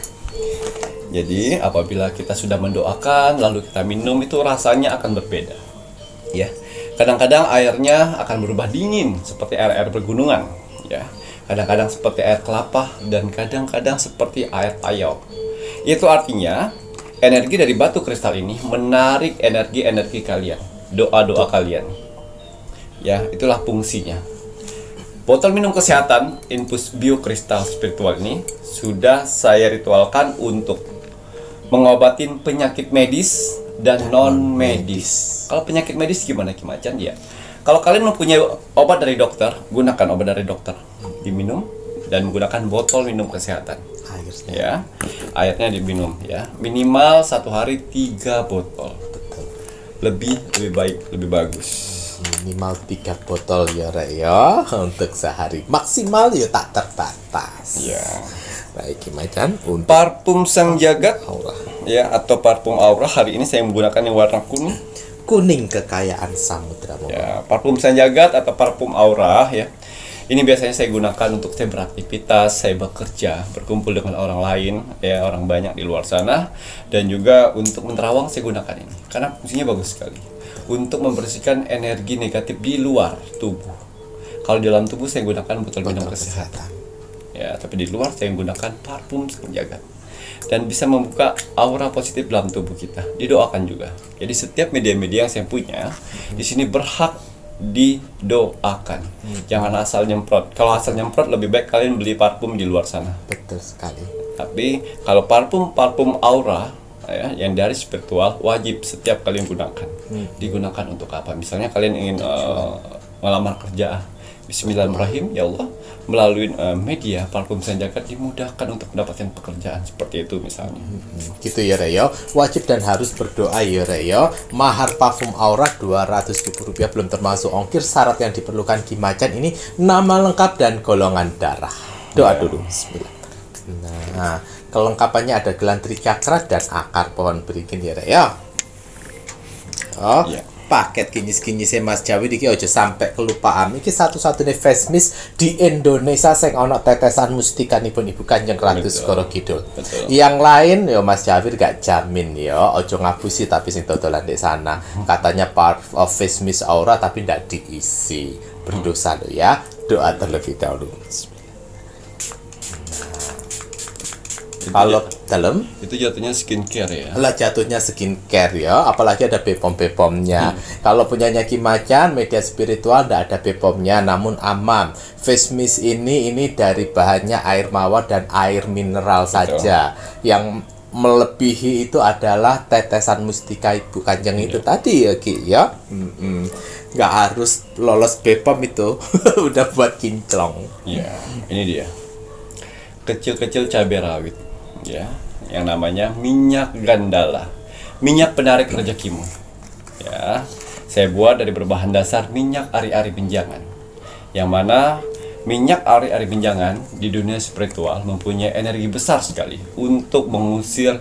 Speaker 1: Jadi apabila kita sudah mendoakan lalu kita minum, itu rasanya akan berbeda. Ya. Kadang-kadang airnya akan berubah dingin seperti air-air pegunungan, ya. Kadang-kadang seperti air kelapa dan kadang-kadang seperti air payau. Itu artinya energi dari batu kristal ini menarik energi-energi kalian, doa-doa kalian. Ya, itulah fungsinya. Botol minum kesehatan Infus Bio Kristal spiritual ini sudah saya ritualkan untuk mengobatin penyakit medis dan non medis. Kalau penyakit medis gimana Ki Macan? Ya, kalau kalian mempunyai obat dari dokter, gunakan obat dari dokter, diminum dan menggunakan botol minum kesehatan.
Speaker 2: Airnya.
Speaker 1: Ya, airnya diminum ya, minimal 1 hari 3 botol.
Speaker 2: Betul.
Speaker 1: Lebih baik, lebih bagus.
Speaker 2: Minimal 3 botol ya, Rek ya, untuk sehari. Maksimal ya tak terbatas.
Speaker 1: Ya.
Speaker 2: Baik Ki Macan, untuk
Speaker 1: Parfum Sang Jagat
Speaker 2: aura.
Speaker 1: ya, atau parfum aura, hari ini saya menggunakan yang warna kuning.
Speaker 2: Kuning kekayaan samudra.
Speaker 1: Ya, parfum Sang Jagat atau parfum aura ya. Ini biasanya saya gunakan untuk saya beraktivitas, saya bekerja, berkumpul dengan orang lain, ya, orang banyak di luar sana, dan juga untuk menerawang saya gunakan ini karena fungsinya bagus sekali untuk membersihkan energi negatif di luar tubuh. Kalau di dalam tubuh saya gunakan botol minum kesehatan. Ya, tapi di luar saya menggunakan parfum Sang Jagat. Dan bisa membuka aura positif dalam tubuh kita. Didoakan juga. Jadi setiap media-media yang saya punya di sini berhak didoakan. Jangan asal nyemprot. Kalau asal nyemprot, lebih baik kalian beli parfum di luar sana.
Speaker 2: Betul sekali.
Speaker 1: Tapi kalau parfum aura ya, yang dari spiritual, wajib setiap kalian gunakan. Digunakan untuk apa? Misalnya kalian ingin melamar kerja, Bismillahirrahmanirrahim, ya Allah, melalui media parfum Sang Jagat dimudahkan untuk mendapatkan pekerjaan, seperti itu misalnya.
Speaker 2: Gitu ya, Rek ya. Wajib dan harus berdoa ya, Rek ya. Mahar parfum aura Rp200.000 belum termasuk ongkir. Syarat yang diperlukan Ki Macan ini nama lengkap dan golongan darah. Doa dulu. Bismillah. Nah, kelengkapannya ada gelang tricakra dan akar pohon beringin ya, Rek ya. Oh,
Speaker 1: Ya.
Speaker 2: paket kinyis-kinyisnya Mas Jawi iki aja sampai kelupaan. Iki satu-satunya face mist di Indonesia sing ana tetesan mustikanipun Ibu Kanjeng Ratu Segara Kidul.
Speaker 1: Betul.
Speaker 2: Yang lain ya Mas Jawi gak jamin ya, aja ngabusi tapi sing dodolan di sana. Katanya part of face mist aura tapi ndak diisi. Berdosa lo ya. Doa terlebih dahulu. Kalau dalam
Speaker 1: Itu jatuhnya skincare ya.
Speaker 2: lah jatuhnya skincare ya, apalagi ada Bepom-Bepomnya. Kalau punyanya Ki Macan media spiritual tidak ada Bepomnya, namun aman. Face mist ini dari bahannya air mawar dan air mineral saja. Yang melebihi itu adalah tetesan mustika Ibu Kanjeng itu tadi ya Ki ya. Nggak harus lolos Bepom itu. Udah buat kinclong.
Speaker 1: Ya, ini dia. Kecil-kecil cabai rawit. Ya, yang namanya minyak gandala, minyak penarik rezekimu. Ya, saya buat dari berbahan dasar minyak ari-ari benjangan. Yang mana minyak ari-ari menjangan di dunia spiritual mempunyai energi besar sekali untuk mengusir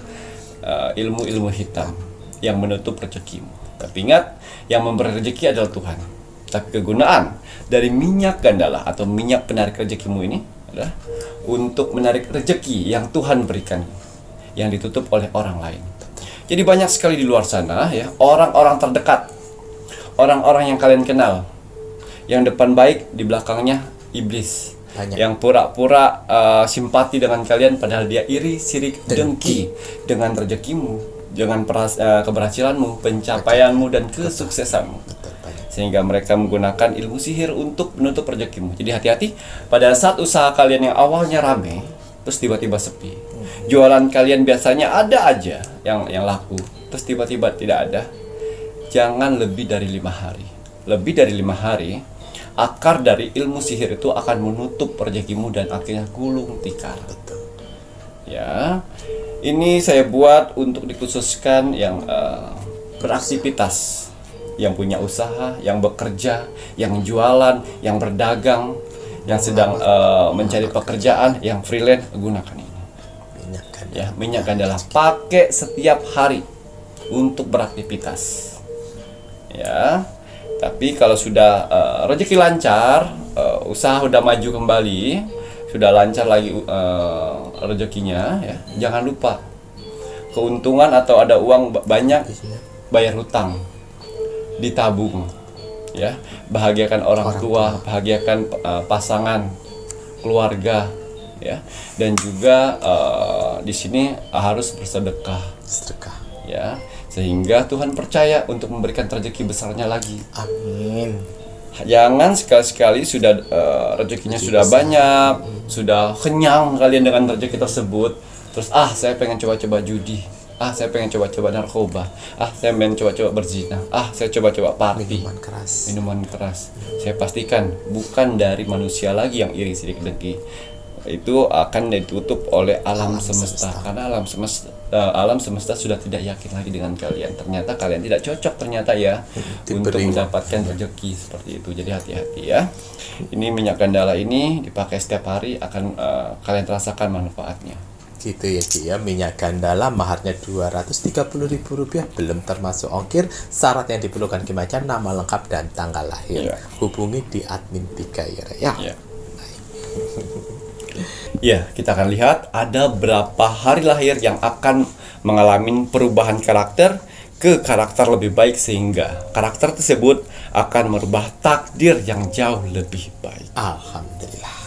Speaker 1: ilmu-ilmu hitam yang menutup rezekimu. Tapi ingat, yang memberi rezeki adalah Tuhan. Tapi kegunaan dari minyak gandala atau minyak penarik rezekimu ini adalah untuk menarik rezeki yang Tuhan berikan, yang ditutup oleh orang lain. Jadi banyak sekali di luar sana ya, orang-orang terdekat, orang-orang yang kalian kenal, yang depan baik, di belakangnya iblis.
Speaker 2: Banyak.
Speaker 1: Yang pura-pura simpati dengan kalian padahal dia iri, sirik, dengki dengan rezekimu, dengan keberhasilanmu, pencapaianmu dan kesuksesanmu.
Speaker 2: Betul, banyak.
Speaker 1: Sehingga mereka menggunakan ilmu sihir untuk menutup rezekimu. Jadi hati-hati pada saat usaha kalian yang awalnya rame terus tiba-tiba sepi. Jualan kalian biasanya ada aja yang laku, terus tiba-tiba tidak ada. Jangan lebih dari 5 hari. Lebih dari 5 hari, akar dari ilmu sihir itu akan menutup rezekimu dan akhirnya gulung tikar.
Speaker 2: Betul.
Speaker 1: Ya, ini saya buat untuk dikhususkan yang beraktivitas, yang punya usaha, yang bekerja, yang jualan, yang berdagang, yang sedang mencari pekerjaan, yang freelance, gunakan ini.
Speaker 2: Minyak gandala.
Speaker 1: Ya, minyak gandala pakai setiap hari untuk beraktivitas. Ya. Tapi kalau sudah rezeki lancar, usaha udah maju kembali, sudah lancar lagi rezekinya, ya, jangan lupa keuntungan atau ada uang banyak, bayar hutang, ditabung, ya, bahagiakan orang tua, bahagiakan pasangan, keluarga, ya, dan juga di sini harus bersedekah, ya, sehingga Tuhan percaya untuk memberikan rezeki besarnya lagi.
Speaker 2: Amin.
Speaker 1: Jangan sekali-sekali sudah rezekinya sudah banyak, sudah kenyang kalian dengan rezeki tersebut, terus saya pengen coba-coba judi, saya pengen coba-coba narkoba, saya pengen coba-coba berzina, saya coba-coba party, minuman keras. Saya pastikan bukan dari manusia lagi yang iri, sirik, dengki. Itu akan ditutup oleh alam semesta. Karena alam semesta sudah tidak yakin lagi dengan kalian. Ternyata kalian tidak cocok ternyata ya untuk mendapatkan rezeki seperti itu. Jadi hati-hati ya. Ini minyak gandala ini dipakai setiap hari akan kalian rasakan manfaatnya.
Speaker 2: Gitu ya Ki ya, minyak gandala maharnya Rp230.000, belum termasuk ongkir. Syarat yang diperlukan Ki Macan, nama lengkap dan tanggal lahir. Hubungi di admin 3 ya.
Speaker 1: Ya, kita akan lihat ada berapa hari lahir yang akan mengalami perubahan karakter ke karakter lebih baik, sehingga karakter tersebut akan merubah takdir yang jauh lebih baik.
Speaker 2: Alhamdulillah.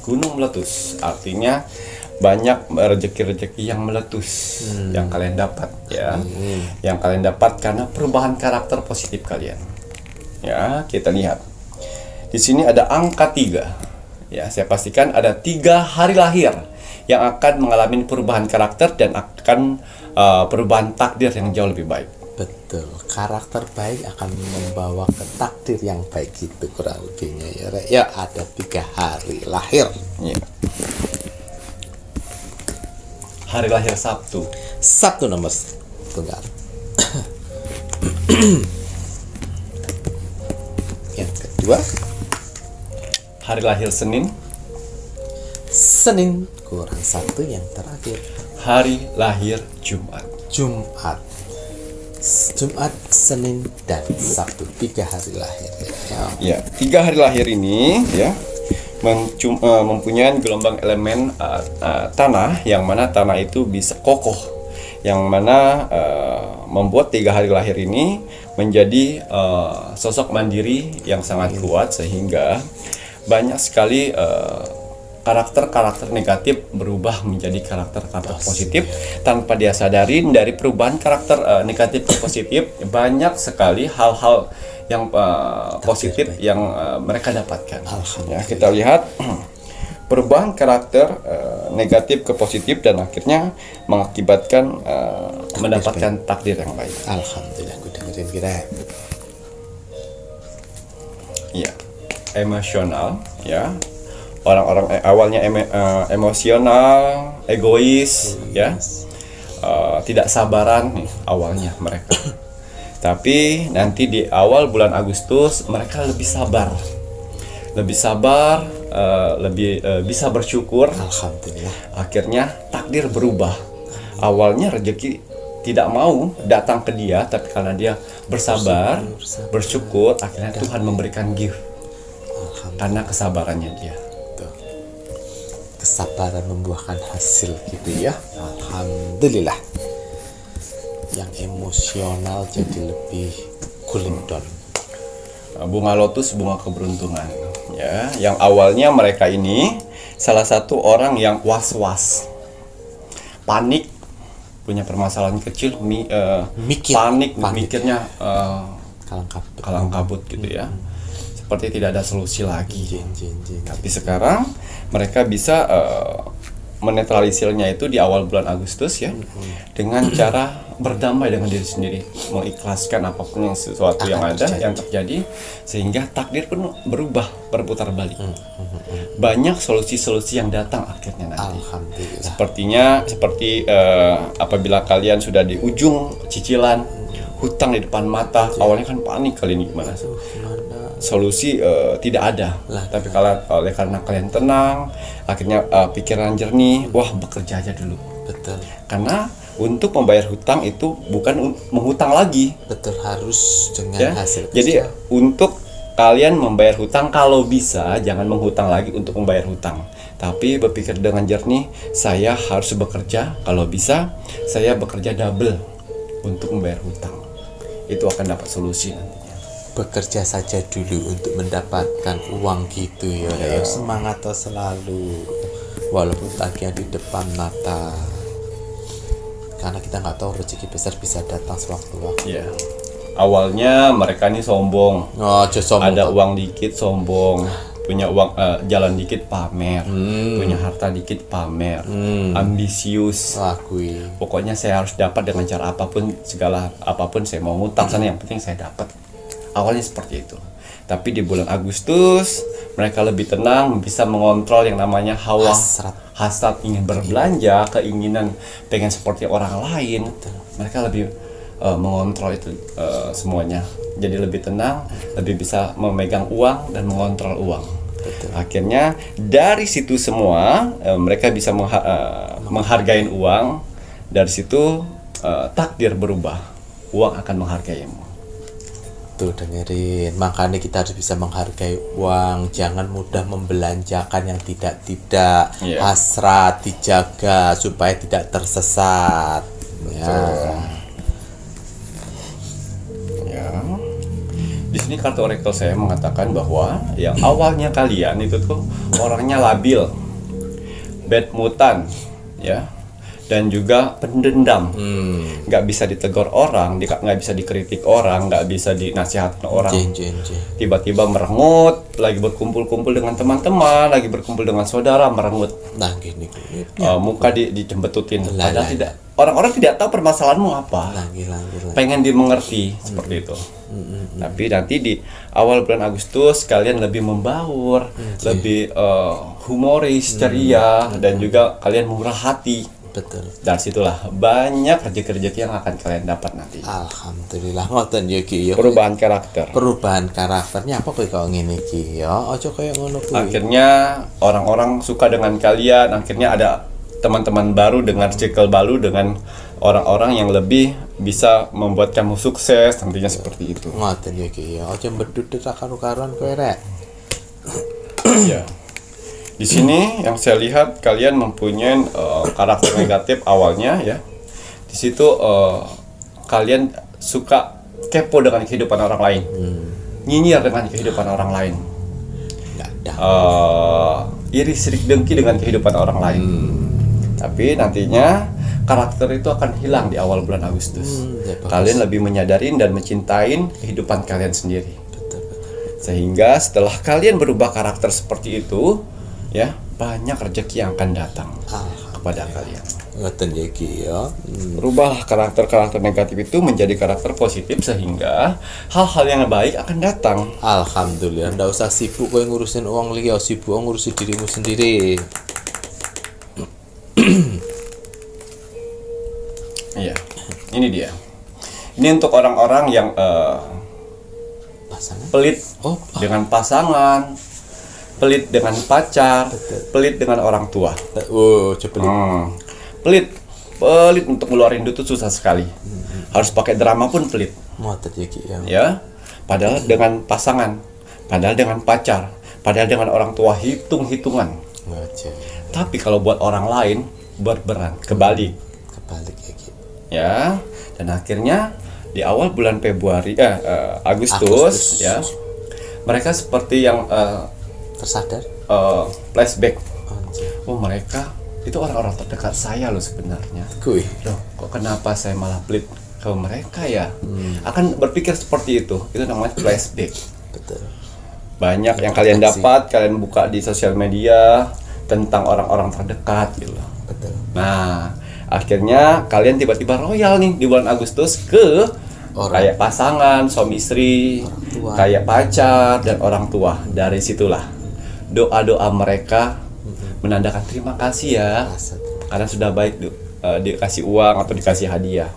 Speaker 1: Gunung meletus artinya banyak rezeki-rezeki yang meletus yang kalian dapat ya. Yang kalian dapat karena perubahan karakter positif kalian. Ya, kita lihat. Di sini ada angka 3. Ya, saya pastikan ada 3 hari lahir yang akan mengalami perubahan karakter dan akan perubahan takdir yang jauh lebih baik.
Speaker 2: Betul, karakter baik akan membawa ke takdir yang baik, itu kurang lebihnya ya. Ya, ada 3 hari lahir.
Speaker 1: Ya. Hari lahir Sabtu.
Speaker 2: Sabtu nomor tunggal. Yang kedua,
Speaker 1: hari lahir Senin.
Speaker 2: Senin kurang 1 yang terakhir.
Speaker 1: Hari lahir Jumat.
Speaker 2: Jumat, Senin, dan Sabtu, 3 hari lahir
Speaker 1: ya. 3 hari lahir ini ya mempunyai gelombang elemen tanah, yang mana tanah itu bisa kokoh, yang mana membuat 3 hari lahir ini menjadi sosok mandiri yang sangat kuat, sehingga banyak sekali karakter-karakter negatif berubah menjadi karakter-karakter positif tanpa dia sadari. Dari perubahan karakter negatif ke positif, banyak sekali hal-hal yang positif yang mereka dapatkan. Ya, kita lihat perubahan karakter negatif ke positif dan akhirnya mengakibatkan mendapatkan takdir yang baik.
Speaker 2: Alhamdulillah, gue dengerin kita.
Speaker 1: Iya, emosional ya. Orang-orang awalnya emosional, egois, ya, tidak sabaran nih awalnya mereka. Tapi nanti di awal bulan Agustus mereka lebih sabar, lebih bisa bersyukur.
Speaker 2: Alhamdulillah.
Speaker 1: Akhirnya takdir berubah. Awalnya rezeki tidak mau datang ke dia, tapi karena dia bersabar, bersyukur, akhirnya Tuhan memberikan gift karena kesabarannya dia.
Speaker 2: Tuh. Kesabaran membuahkan hasil gitu ya. Alhamdulillah. Yang emosional jadi lebih cooling down.
Speaker 1: Bunga lotus, bunga keberuntungan. Ya, yang awalnya mereka ini salah satu orang yang was-was, panik, punya permasalahan kecil, panik, mikirnya kalang kabut gitu ya. Seperti tidak ada solusi lagi. Tapi sekarang mereka bisa menetralisirnya itu di awal bulan Agustus ya, dengan cara berdamai dengan diri sendiri, mengikhlaskan apapun yang sesuatu yang ada, yang terjadi, sehingga takdir pun berubah, berputar balik. Banyak solusi-solusi yang datang akhirnya nanti. Seperti apabila kalian sudah di ujung cicilan, hutang di depan mata, awalnya kan panik kali ini gimana? Solusi tidak ada, tapi karena kalian tenang, akhirnya pikiran jernih, wah bekerja aja dulu.
Speaker 2: Betul.
Speaker 1: Karena untuk membayar hutang itu bukan menghutang lagi.
Speaker 2: Betul, harus dengan hasil kerja.
Speaker 1: Jadi untuk kalian membayar hutang, kalau bisa jangan menghutang lagi untuk membayar hutang, tapi berpikir dengan jernih, saya harus bekerja, kalau bisa saya bekerja double untuk membayar hutang. Itu akan dapat solusi nantinya.
Speaker 2: Bekerja saja dulu untuk mendapatkan uang gitu ya. Ya semangat selalu walaupun tagihan di depan mata, karena kita nggak tahu rezeki besar bisa datang sewaktu-waktu.
Speaker 1: Ya, awalnya mereka ini sombong. Ada uang dikit sombong, punya uang jalan dikit pamer, punya harta dikit pamer, ambisius. Pokoknya saya harus dapat dengan cara apapun, apapun saya mau ngutang sana, yang penting saya dapat. Awalnya seperti itu. Tapi di bulan Agustus mereka lebih tenang, bisa mengontrol yang namanya hawa, hasrat ingin berbelanja, keinginan pengen seperti orang lain. Mereka lebih mengontrol itu semuanya. Jadi lebih tenang, lebih bisa memegang uang dan mengontrol uang. Akhirnya dari situ semua mereka bisa menghargai uang. Dari situ takdir berubah, uang akan menghargaimu.
Speaker 2: Tuh dengerin, makanya kita harus bisa menghargai uang, jangan mudah membelanjakan yang tidak-tidak, hasrat dijaga supaya tidak tersesat.
Speaker 1: Di sini kartu orakel saya mengatakan bahwa yang awalnya kalian itu tuh orangnya labil, bad moodan, ya, dan juga pendendam, nggak bisa ditegur orang, nggak bisa dikritik orang, nggak bisa dinasihatin orang. Tiba-tiba merengut, lagi berkumpul-kumpul dengan teman-teman, lagi berkumpul dengan saudara merengut.
Speaker 2: Nah gini,
Speaker 1: muka dijembetutin. Padahal tidak, orang-orang tidak tahu permasalahanmu apa. Pengen dimengerti seperti itu. Tapi nanti di awal bulan Agustus kalian lebih membaur, lebih humoris, ceria, dan juga kalian murah hati.
Speaker 2: Betul.
Speaker 1: Dari situlah banyak rezeki-rezeki yang akan kalian dapat nanti.
Speaker 2: Alhamdulillah, ngoten ya Ki ya.
Speaker 1: Perubahan karakter.
Speaker 2: Perubahan karakternya apa kok ngene Ki ya? Aja kaya ngono kuwi.
Speaker 1: Akhirnya orang-orang suka dengan kalian, akhirnya ada teman-teman baru dengan circle baru, dengan orang-orang yang lebih bisa membuat kamu sukses, tentunya seperti itu.
Speaker 2: Ngoten ya Ki ya. Aja mbedut karo-karuan kowe rek.
Speaker 1: Ya. Di sini yang saya lihat kalian mempunyai karakter negatif awalnya ya. Di situ kalian suka kepo dengan kehidupan orang lain, nyinyir dengan kehidupan orang lain, iri sirik dengki dengan kehidupan orang lain. Tapi nantinya karakter itu akan hilang di awal bulan Agustus. Kalian lebih menyadari dan mencintai kehidupan kalian sendiri. Sehingga setelah kalian berubah karakter seperti itu, ya, banyak rezeki yang akan datang kepada kalian.
Speaker 2: Ngoten ya Ki ya.
Speaker 1: Rubah karakter-karakter negatif itu menjadi karakter positif, sehingga hal-hal yang baik akan datang.
Speaker 2: Alhamdulillah, ndak usah sibuk kowe ngurusin uang liya, sibuk ngurusin dirimu sendiri.
Speaker 1: Iya. Ini dia. Ini untuk orang-orang yang
Speaker 2: Pasangan.
Speaker 1: pelit dengan pasangan, pelit dengan pacar, pelit dengan orang tua.
Speaker 2: Coba.
Speaker 1: Pelit untuk ngeluarin duit itu susah sekali. Harus pakai drama pun pelit.
Speaker 2: Ngotot ya Ki ya.
Speaker 1: Ya, padahal dengan pasangan, padahal dengan pacar, padahal dengan orang tua hitung-hitungan.
Speaker 2: Ngoceh.
Speaker 1: Tapi kalau buat orang lain berberan, kebalik.
Speaker 2: Kebalik ya Ki.
Speaker 1: Ya, dan akhirnya di awal bulan Agustus, ya, mereka seperti yang
Speaker 2: Tersadar.
Speaker 1: flashback.
Speaker 2: Anjir.
Speaker 1: Oh, mereka itu orang-orang terdekat saya loh sebenarnya.
Speaker 2: Kui.
Speaker 1: Loh, kok kenapa saya malah pelit ke mereka ya? Akan berpikir seperti itu. Itu namanya flashback.
Speaker 2: Betul.
Speaker 1: Banyak yang kalian dapat, kalian buka di sosial media tentang orang-orang terdekat gitu.
Speaker 2: Betul.
Speaker 1: Nah, akhirnya kalian tiba-tiba royal nih di bulan Agustus ke kayak pasangan, suami istri, kayak pacar dan orang tua. Dari situlah doa-doa mereka menandakan terima kasih ya, karena sudah baik dikasih uang atau dikasih hadiah.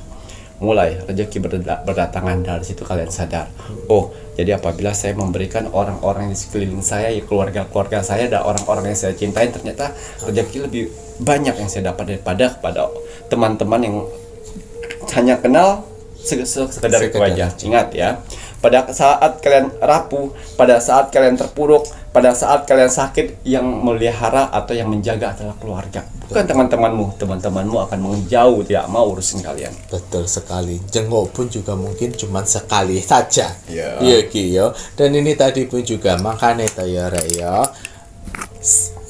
Speaker 1: Mulai rezeki berdatangan. Dari situ kalian sadar, oh jadi apabila saya memberikan orang-orang di sekeliling saya, ya keluarga-keluarga saya dan orang-orang yang saya cintai, ternyata rezeki lebih banyak yang saya dapat daripada kepada teman-teman yang hanya kenal sekedar itu aja. Ingat ya, pada saat kalian rapuh, pada saat kalian terpuruk, pada saat kalian sakit, yang melihara atau yang menjaga adalah keluarga, bukan teman-temanmu. Teman-temanmu akan menjauh, tidak mau urusin kalian.
Speaker 2: Betul sekali. Jenguk pun juga mungkin cuma sekali saja.
Speaker 1: Iya
Speaker 2: Ki yo. Dan ini tadi pun juga makanya ya Reo.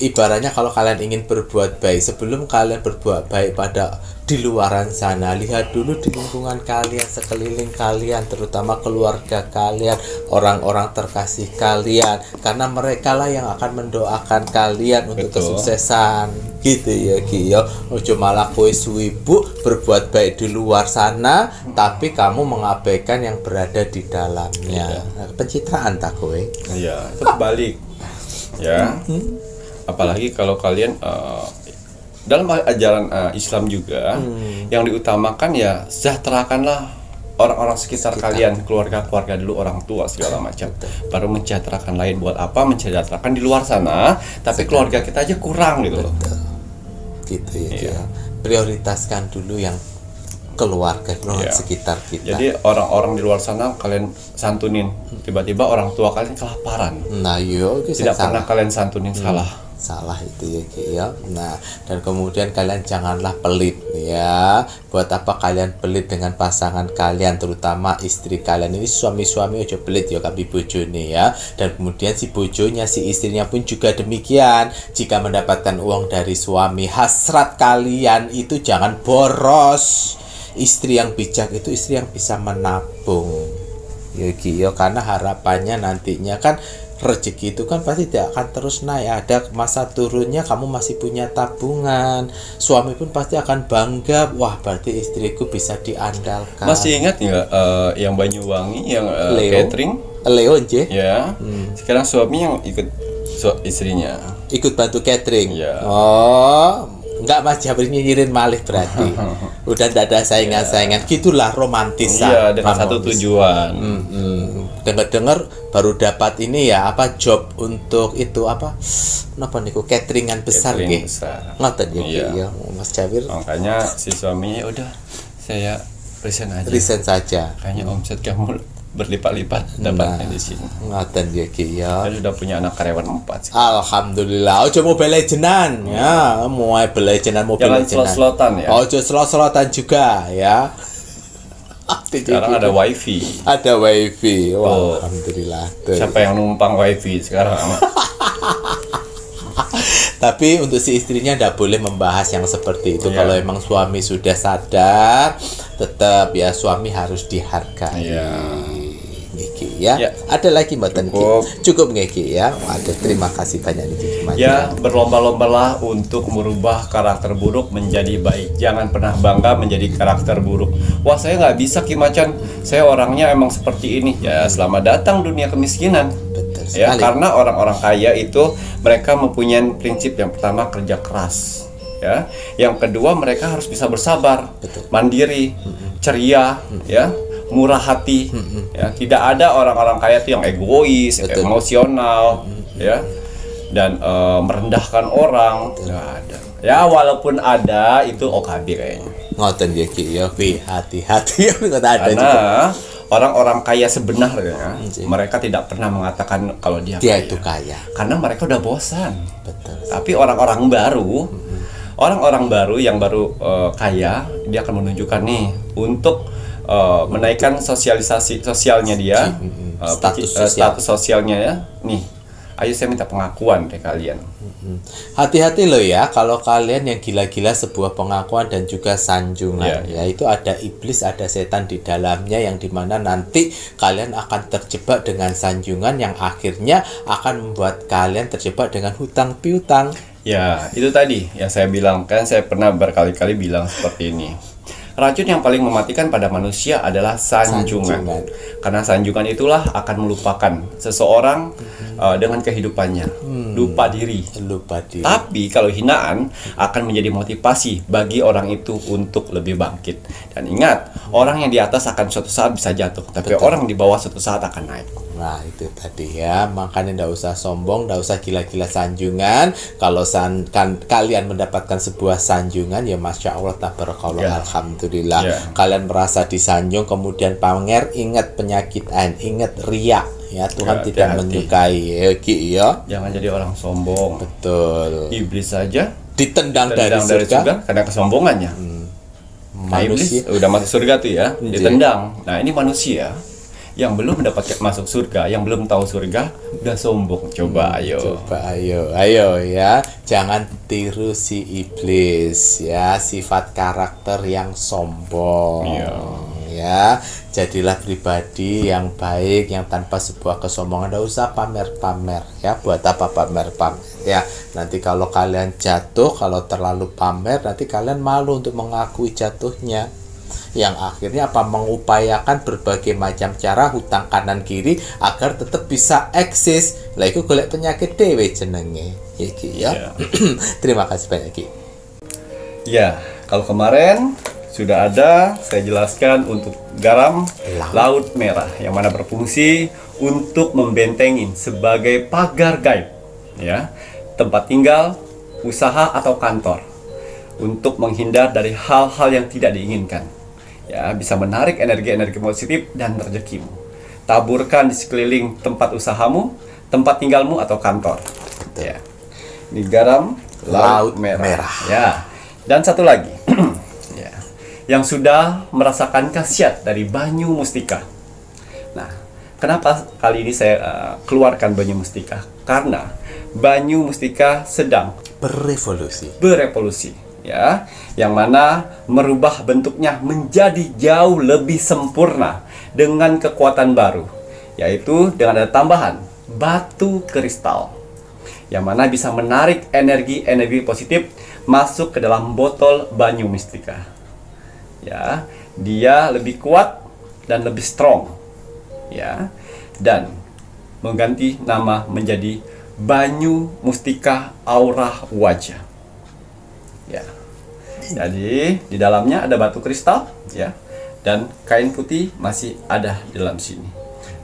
Speaker 2: Ibaratnya kalau kalian ingin berbuat baik, sebelum kalian berbuat baik pada di luaran sana, lihat dulu di lingkungan kalian, sekeliling kalian, terutama keluarga kalian, orang-orang terkasih kalian, karena mereka lah yang akan mendoakan kalian untuk kesuksesan. Gitu ya Ki yo. Ojo malah kowe suwibu berbuat baik di luar sana, tapi kamu mengabaikan yang berada di dalamnya. Pencitraan tak kowe?
Speaker 1: Iya, itu kebalik. Ya. Apalagi kalau kalian dalam ajaran Islam juga yang diutamakan ya sejahterakanlah orang-orang sekitar kalian, keluarga-keluarga dulu, orang tua segala macam. Baru mensejahterakan lain. Buat apa mensejahterakan di luar sana, tapi keluarga kita aja kurang gitu loh.
Speaker 2: Gitu ya. Prioritaskan dulu yang keluarga sekitar kita.
Speaker 1: Jadi orang-orang di luar sana kalian santunin, tiba-tiba orang tua kalian kelaparan.
Speaker 2: Nah,
Speaker 1: tidak pernah kalian santunin.
Speaker 2: Salah itu ya Ki ya. Nah, dan kemudian kalian janganlah pelit ya. Buat apa kalian pelit dengan pasangan kalian, terutama istri kalian. Ini suami-suami aja pelit ya kabi bojone ya. Dan kemudian si bojonya, si istrinya pun juga demikian. Jika mendapatkan uang dari suami, hasrat kalian itu jangan boros. Istri yang bijak itu istri yang bisa menabung. Ya Ki ya, karena harapannya nantinya kan rezeki itu kan pasti tidak akan terus naik, ada masa turunnya, kamu masih punya tabungan. Suami pun pasti akan bangga, wah berarti istriku bisa diandalkan.
Speaker 1: Masih ingat nggak yang Banyuwangi yang catering?
Speaker 2: Leo Nje?
Speaker 1: Ya. Sekarang suami yang ikut istrinya
Speaker 2: ikut bantu catering.
Speaker 1: Ya.
Speaker 2: Oh, enggak Mas Jabri nyinyirin malih berarti. Udah tidak ada saingan-saingan. Gitulah romantis.
Speaker 1: Iya, dengan satu tujuan.
Speaker 2: Dengar-dengar baru dapat ini ya, apa job untuk itu apa? Napa niku cateringan besar nggih. Ngoten ya Mas Jabir.
Speaker 1: Makanya si suaminya udah saya resign aja.
Speaker 2: Resign saja.
Speaker 1: Kayaknya omset kamu berlipat-lipat dapatnya di sini.
Speaker 2: Ngoten ya Ki ya.
Speaker 1: Saya sudah punya anak karyawan 4 sih.
Speaker 2: Alhamdulillah. Ojo Mobile Legendan ya, Mobile Legendan, Mobile
Speaker 1: Jangan
Speaker 2: Legendan.
Speaker 1: slot-slotan ya.
Speaker 2: Ojo slot-slotan juga ya.
Speaker 1: Sekarang ada wifi.
Speaker 2: Ada wifi. Wah, alhamdulillah.
Speaker 1: Siapa yang numpang wifi sekarang?
Speaker 2: Tapi untuk si istrinya tidak boleh membahas yang seperti itu. Kalau emang suami sudah sadar, tetap ya suami harus dihargai. Ya. Ada lagi Mbak Tenki? Cukup Ngeki ya. Ada, terima kasih banyak nih.
Speaker 1: Ya, berlomba-lombalah untuk merubah karakter buruk menjadi baik. Jangan pernah bangga menjadi karakter buruk. Wah, saya nggak bisa Ki Macan. Saya orangnya emang seperti ini. Ya, selamat datang dunia kemiskinan.
Speaker 2: Betul sekali.
Speaker 1: Ya, karena orang-orang kaya itu mereka mempunyai prinsip yang pertama kerja keras. Ya, yang kedua mereka harus bisa bersabar, mandiri, ceria, ya. murah hati, ya. Tidak ada orang-orang kaya tuh yang egois, emosional, ya, dan merendahkan orang. Nggak ada. Ya walaupun ada itu OKB kayaknya.
Speaker 2: Ngoten ya Ki ya, hati-hati ya nggak ada
Speaker 1: Karena
Speaker 2: juga.
Speaker 1: orang-orang kaya sebenarnya mereka tidak pernah mengatakan kalau dia
Speaker 2: Dia
Speaker 1: kaya.
Speaker 2: itu kaya.
Speaker 1: Karena mereka udah bosan.
Speaker 2: Betul.
Speaker 1: Tapi orang-orang baru yang baru kaya, dia akan menunjukkan nih untuk menaikkan sosialisasi sosialnya dia, status sosialnya ya. Nih, ayo saya minta pengakuan dari kalian.
Speaker 2: Hati-hati loh ya kalau kalian yang gila-gila sebuah pengakuan dan juga sanjungan ya itu ada iblis, ada setan di dalamnya yang dimana nanti kalian akan terjebak dengan sanjungan yang akhirnya akan membuat kalian terjebak dengan hutang piutang.
Speaker 1: Ya, itu tadi yang saya bilang, kan saya pernah berkali-kali bilang seperti ini. Racun yang paling mematikan pada manusia adalah sanjungan. Karena sanjungan itulah akan melupakan seseorang dengan kehidupannya, lupa diri. Tapi kalau hinaan akan menjadi motivasi bagi orang itu untuk lebih bangkit. Dan ingat, orang yang di atas akan suatu saat bisa jatuh, tapi orang di bawah suatu saat akan naik.
Speaker 2: Nah itu tadi ya, makanya ndak usah sombong, ndak usah gila-gila sanjungan. Kalau kalian mendapatkan sebuah sanjungan ya masya Allah tabarakallah, alhamdulillah. Kalian merasa disanjung kemudian pamer, ingat penyakitan, ingat riak ya, Tuhan tidak menyukai ya Ki ya.
Speaker 1: Jangan jadi orang sombong.
Speaker 2: Betul.
Speaker 1: Iblis saja
Speaker 2: ditendang dari surga
Speaker 1: karena kesombongannya. Nah, iblis udah masuk surga tuh ya, ditendang. Nah ini manusia yang belum mendapat masuk surga, yang belum tahu surga, udah sombong. Coba ayo ya, jangan tiru si iblis ya, sifat karakter yang sombong. Ya, jadilah pribadi yang baik, yang tanpa sebuah kesombongan. Nggak usah pamer-pamer ya, buat apa pamer-pamer ya, nanti kalau kalian jatuh, kalau terlalu pamer, nanti kalian malu untuk mengakui jatuhnya, yang akhirnya apa, mengupayakan berbagai macam cara hutang kanan kiri agar tetap bisa eksis. Lah iku golek penyakit dewe jenenge ya Ki ya. Terima kasih banyak Ki. Ya, kalau kemarin sudah ada saya jelaskan untuk garam laut merah yang mana berfungsi untuk membentengin sebagai pagar gaib ya, tempat tinggal, usaha atau kantor, untuk menghindar dari hal-hal yang tidak diinginkan. Ya, bisa menarik energi-energi positif dan rezekimu. Taburkan di sekeliling tempat usahamu, tempat tinggalmu atau kantor. Ya. Ini garam laut merah. Ya. Dan satu lagi. Ya. Yang sudah merasakan khasiat dari Banyu Mustika. Nah, kenapa kali ini saya keluarkan Banyu Mustika? Karena Banyu Mustika sedang berevolusi. Ya, yang mana merubah bentuknya menjadi jauh lebih sempurna dengan kekuatan baru, yaitu dengan ada tambahan batu kristal, yang mana bisa menarik energi-energi positif masuk ke dalam botol Banyu Mustika. Ya, dia lebih kuat dan lebih strong, ya, dan mengganti nama menjadi Banyu Mustika Aura Wajah. Ya. Jadi di dalamnya ada batu kristal ya, dan kain putih masih ada di dalam sini.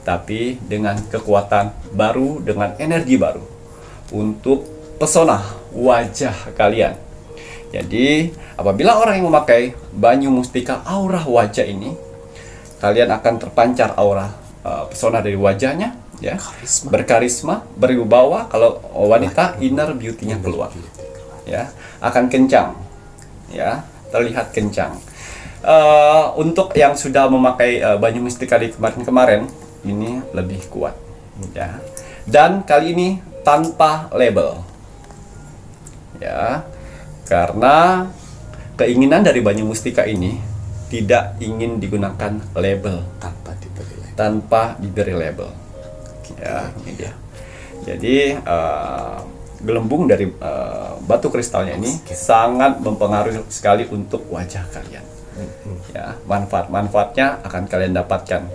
Speaker 1: Tapi dengan kekuatan baru, dengan energi baru untuk pesona wajah kalian. Jadi apabila orang yang memakai Banyu Mustika Aura Wajah ini, kalian akan terpancar aura pesona dari wajahnya ya, berkarisma, berwibawa. Kalau wanita, inner beauty-nya keluar. Ya, akan kencang, ya, terlihat kencang. Untuk yang sudah memakai Banyu Mustika di kemarin-kemarin, ini lebih kuat, ya. Dan kali ini tanpa label, ya, karena keinginan dari Banyu Mustika ini tidak ingin digunakan label, tanpa diberi label, ya, ini dia. Jadi gelembung dari batu kristalnya ini sangat mempengaruhi sekali untuk wajah kalian. Ya, manfaatnya akan kalian dapatkan.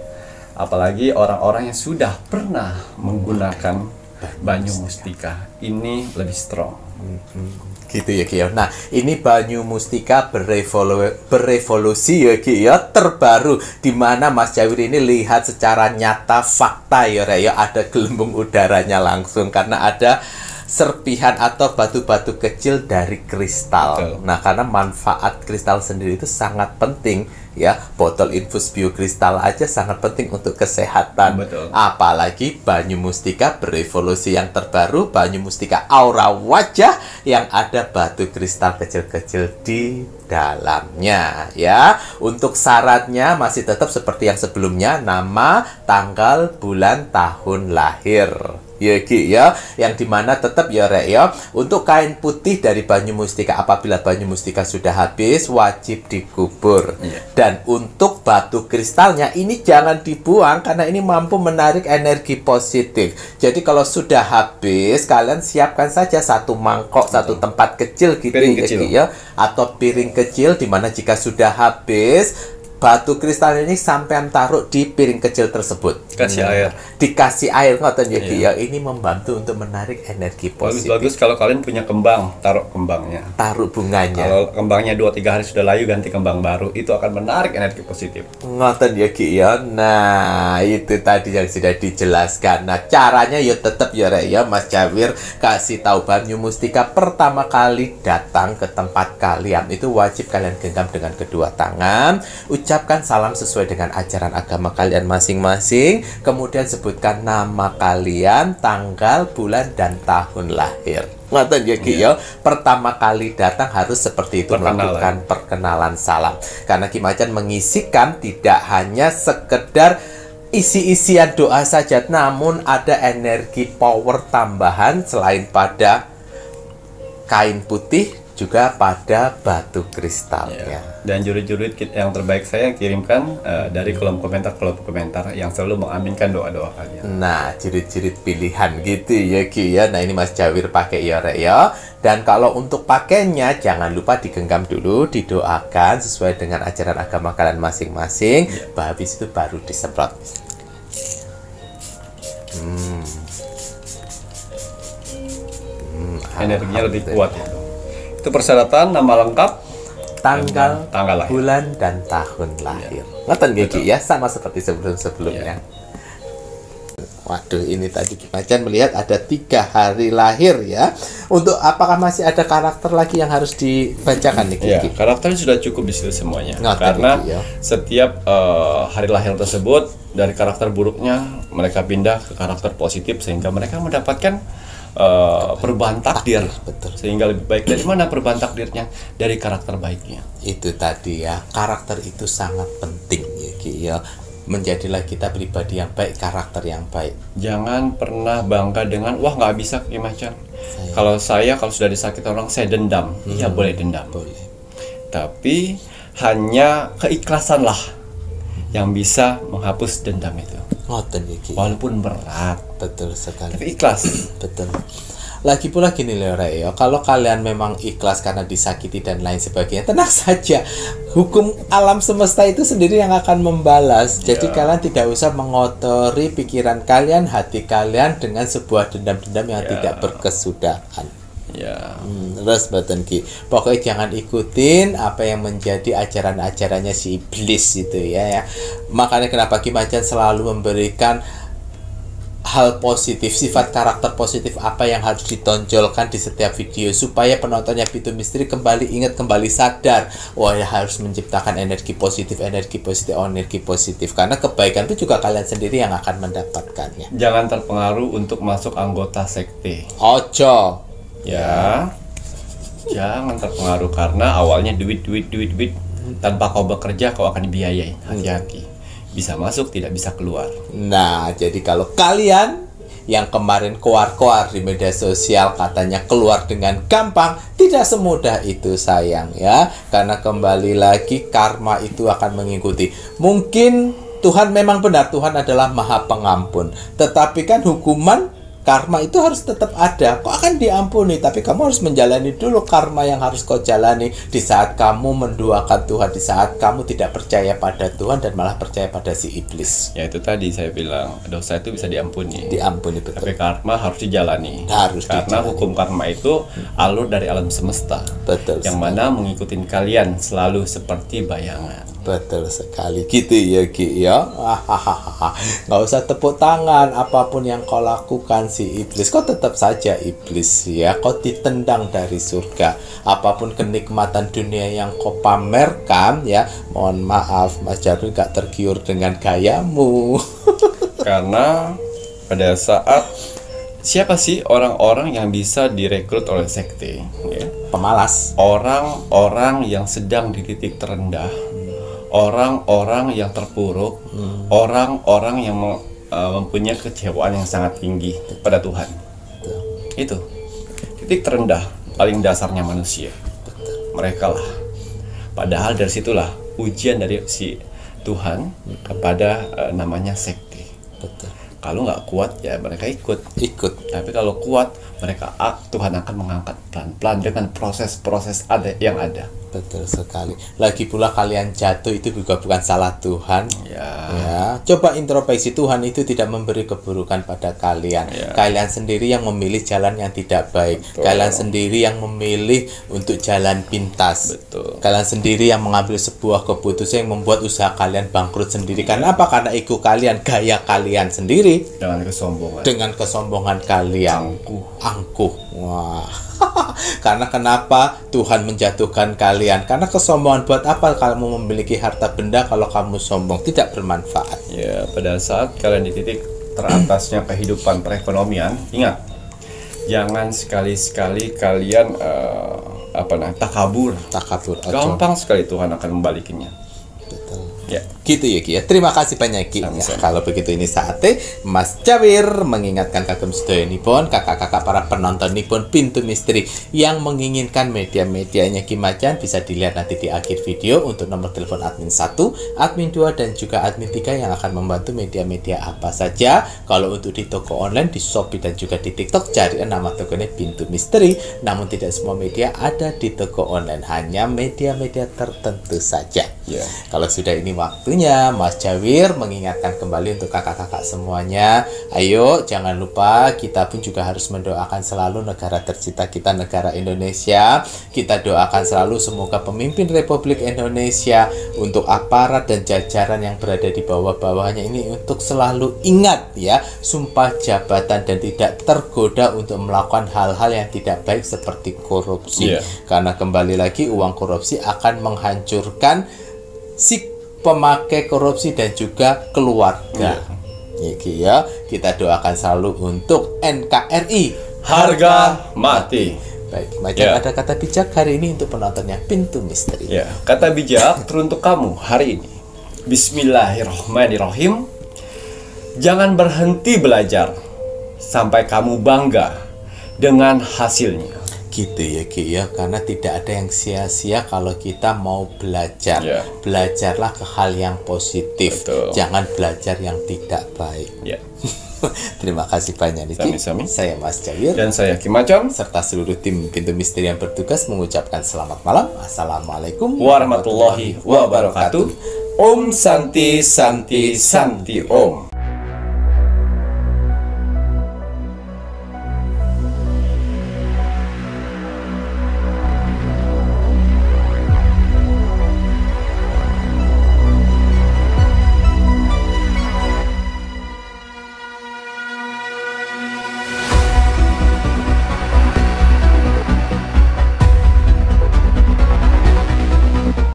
Speaker 1: Apalagi orang-orang yang sudah pernah menggunakan Banyu Mustika, ini lebih strong.
Speaker 2: gitu ya Ki ya. Nah, ini Banyu Mustika berevolusi ya Ki ya, terbaru di mana Mas Jawir ini lihat secara nyata fakta ya Rek ya, ada gelembung udaranya langsung karena ada serpihan atau batu-batu kecil dari kristal.
Speaker 1: Betul.
Speaker 2: Nah, karena manfaat kristal sendiri itu sangat penting ya. Botol infus biokristal aja sangat penting untuk kesehatan.
Speaker 1: Betul.
Speaker 2: Apalagi Banyu Mustika berevolusi yang terbaru, Banyu Mustika Aura Wajah yang ada batu kristal kecil-kecil di dalamnya ya. Untuk syaratnya masih tetap seperti yang sebelumnya, nama, tanggal, bulan, tahun lahir. Ya Ki ya, yang dimana tetap ya Rek ya, untuk kain putih dari Banyu Mustika apabila Banyu Mustika sudah habis wajib dikubur. Dan untuk batu kristalnya ini jangan dibuang karena ini mampu menarik energi positif. Jadi kalau sudah habis kalian siapkan saja satu mangkok, satu tempat kecil gitu
Speaker 1: Piring
Speaker 2: ya
Speaker 1: kecil.
Speaker 2: Ki ya, atau piring kecil dimana jika sudah habis batu kristal ini sampean taruh di piring kecil tersebut.
Speaker 1: Kasih air.
Speaker 2: Dikasih air ngoten ya Ki ya. Ini membantu untuk menarik energi positif.
Speaker 1: Bagus-bagus kalau kalian punya kembang, taruh kembangnya.
Speaker 2: Taruh bunganya.
Speaker 1: Kalau kembangnya 2-3 hari sudah layu, ganti kembang baru. Itu akan menarik energi positif.
Speaker 2: Ngoten ya Ki ya. Nah, itu tadi yang sudah dijelaskan. Nah, caranya ya tetap ya Rek ya, Mas Jawir kasih tahu Banyu Mustika pertama kali datang ke tempat kalian itu wajib kalian genggam dengan kedua tangan. Ucapkan salam sesuai dengan ajaran agama kalian masing-masing. Kemudian sebutkan nama kalian, tanggal, bulan, dan tahun lahir. Ngoten ya Ki ya. Pertama kali datang harus seperti itu, melakukan perkenalan salam. Karena Ki Macan mengisikan tidak hanya sekedar isi-isian doa saja, namun ada energi power tambahan selain pada kain putih juga pada batu kristalnya.
Speaker 1: Dan jurid-jurid yang terbaik saya kirimkan dari kolom komentar yang selalu mengaminkan doa-doa kalian.
Speaker 2: Nah, jurid-jurid pilihan gitu ya Ki ya. Nah, ini Mas Jawir pakai ya Rek ya. Dan kalau untuk pakainya jangan lupa digenggam dulu, didoakan sesuai dengan ajaran agama kalian masing-masing. Habis itu baru disemprot.
Speaker 1: Energinya lebih kuat itu. Itu persyaratan, nama lengkap,
Speaker 2: tanggal,
Speaker 1: lahir,
Speaker 2: bulan, dan tahun lahir. Ngoten nggih Ki ya, sama seperti sebelum-sebelumnya. Waduh, ini tadi Ki Macan melihat ada 3 hari lahir ya. Untuk apakah masih ada karakter lagi yang harus dibacakan nih Ki?
Speaker 1: Ya, karakternya sudah cukup di situ semuanya.
Speaker 2: Ngoten
Speaker 1: Karena
Speaker 2: Ki, ya.
Speaker 1: setiap hari lahir tersebut dari karakter buruknya mereka pindah ke karakter positif sehingga mereka mendapatkan perubahan takdir.
Speaker 2: Betul.
Speaker 1: Sehingga lebih baik. Dari mana perubahan takdirnya? Dari karakter baiknya.
Speaker 2: Itu tadi ya, karakter itu sangat penting ya Ki ya. Menjadilah kita pribadi yang baik, karakter yang baik.
Speaker 1: Jangan pernah bangga dengan wah nggak bisa Ki Macan. Kalau sudah disakiti orang saya dendam. Iya boleh dendam.
Speaker 2: Boleh.
Speaker 1: Tapi hanya keikhlasanlah yang bisa menghapus dendam itu.
Speaker 2: Ngoten ya Ki.
Speaker 1: Walaupun berat,
Speaker 2: Betul sekali.
Speaker 1: tapi ikhlas.
Speaker 2: Betul. Lagi pula gini loh Rek ya, kalau kalian memang ikhlas karena disakiti dan lain sebagainya, tenang saja. Hukum alam semesta itu sendiri yang akan membalas. Jadi kalian tidak usah mengotori pikiran kalian, hati kalian dengan sebuah dendam-dendam yang tidak berkesudahan.
Speaker 1: Ya.
Speaker 2: Terus Baten Ki, pokoknya jangan ikutin apa yang menjadi ajaran-ajarannya si iblis itu ya. Makanya kenapa Ki Macan selalu memberikan hal positif, sifat karakter positif apa yang harus ditonjolkan di setiap video supaya penontonnya Pintu Misteri kembali ingat, kembali sadar, wah ya harus menciptakan energi positif karena kebaikan itu juga kalian sendiri yang akan mendapatkannya.
Speaker 1: Jangan terpengaruh untuk masuk anggota sekte.
Speaker 2: Ojo.
Speaker 1: Ya. Jangan terpengaruh karena awalnya duit. Tanpa kau bekerja kau akan dibiayai. Hati-hati. Bisa masuk, tidak bisa keluar.
Speaker 2: Nah, jadi kalau kalian yang kemarin koar-koar di media sosial katanya keluar dengan gampang, tidak semudah itu sayang ya. Karena kembali lagi karma itu akan mengikuti. Mungkin Tuhan memang benar, Tuhan adalah Maha Pengampun. Tetapi kan hukuman Karma itu harus tetap ada. Kok akan diampuni, tapi kamu harus menjalani dulu karma yang harus kau jalani. Di saat kamu menduakan Tuhan, di saat kamu tidak percaya pada Tuhan dan malah percaya pada si iblis.
Speaker 1: Ya itu tadi saya bilang, dosa itu bisa diampuni.
Speaker 2: Diampuni, betul.
Speaker 1: Tapi karma harus dijalani. Karena hukum karma itu alur dari alam semesta.
Speaker 2: Betul.
Speaker 1: Yang mana mengikuti kalian selalu seperti bayangan.
Speaker 2: Betul sekali, gitu ya Ki ya. Nggak usah tepuk tangan, apapun yang kau lakukan si iblis, kau tetap saja iblis ya. Kau ditendang dari surga. Apapun kenikmatan dunia yang kau pamerkan ya, mohon maaf Mas Jarwi nggak tergiur dengan gayamu.
Speaker 1: Karena pada saat siapa sih orang-orang yang bisa direkrut oleh sekte? Ya?
Speaker 2: Pemalas.
Speaker 1: Orang-orang yang sedang di titik terendah. Orang-orang yang terpuruk, orang-orang yang mempunyai kecewaan yang sangat tinggi pada Tuhan. Itu titik terendah paling dasarnya manusia. Mereka lah. Padahal dari situlah ujian dari si Tuhan kepada namanya sekte. Kalau nggak kuat ya mereka ikut. Tapi kalau kuat mereka Tuhan akan mengangkat pelan-pelan dengan proses-proses yang ada.
Speaker 2: Betul sekali. Lagi pula kalian jatuh itu juga bukan salah Tuhan.
Speaker 1: Ya.
Speaker 2: Coba introspeksi, Tuhan itu tidak memberi keburukan pada kalian.
Speaker 1: Ya.
Speaker 2: Kalian sendiri yang memilih jalan yang tidak baik.
Speaker 1: Betul.
Speaker 2: Kalian sendiri yang memilih untuk jalan pintas.
Speaker 1: Betul.
Speaker 2: Kalian sendiri yang mengambil sebuah keputusan yang membuat usaha kalian bangkrut sendiri. Karena apa? Karena ego kalian, gaya kalian sendiri.
Speaker 1: Dengan kesombongan.
Speaker 2: Dengan kesombongan kalian. Angkuh. Wah. Karena kenapa Tuhan menjatuhkan kalian? Karena kesombongan. Buat apa kamu memiliki harta benda kalau kamu sombong? Tidak bermanfaat.
Speaker 1: Ya, pada saat kalian di titik teratasnya kehidupan perekonomian, ingat, jangan sekali-sekali kalian takabur. Gampang sekali Tuhan akan membalikinya.
Speaker 2: Betul.
Speaker 1: Ya.
Speaker 2: Gitu ya Ki ya. Terima kasih banyak Ki. Ya, kalau begitu ini saatnya Mas Jawir mengingatkan kagem sedoyonipun, kakak-kakak para penonton nipun Pintu Misteri yang menginginkan media-medianya Ki Macan bisa dilihat nanti di akhir video untuk nomor telepon admin 1, admin 2 dan juga admin 3 yang akan membantu media-media apa saja. Kalau untuk di toko online, di Shopee dan juga di TikTok cari nama tokonya Pintu Misteri. Namun tidak semua media ada di toko online, hanya media-media tertentu saja.
Speaker 1: Ya.
Speaker 2: Kalau sudah ini waktunya Mas Jawir mengingatkan kembali untuk kakak-kakak semuanya, ayo jangan lupa kita pun juga harus mendoakan selalu negara tercinta kita, negara Indonesia. Kita doakan selalu semoga pemimpin Republik Indonesia, untuk aparat dan jajaran yang berada di bawah-bawahnya ini untuk selalu ingat ya, sumpah jabatan dan tidak tergoda untuk melakukan hal-hal yang tidak baik seperti korupsi. Karena kembali lagi uang korupsi akan menghancurkan si pemakai korupsi dan juga keluarga. Ya, kita doakan selalu untuk NKRI
Speaker 1: harga mati.
Speaker 2: Baik, Macan ada kata bijak hari ini untuk penontonnya Pintu Misteri.
Speaker 1: Ya, kata bijak teruntuk kamu hari ini. Bismillahirrahmanirrahim. Jangan berhenti belajar sampai kamu bangga dengan hasilnya.
Speaker 2: Gitu ya Ki ya, karena tidak ada yang sia-sia kalau kita mau belajar. Belajarlah ke hal yang positif.
Speaker 1: Betul.
Speaker 2: Jangan belajar yang tidak baik. Terima kasih banyak Niki. Saya Mas Jawir
Speaker 1: dan saya Ki Macan
Speaker 2: serta seluruh tim Pintu Misteri yang bertugas mengucapkan selamat malam. Assalamualaikum
Speaker 1: warahmatullahi wabarakatuh. Om Santi Santi Santi Om.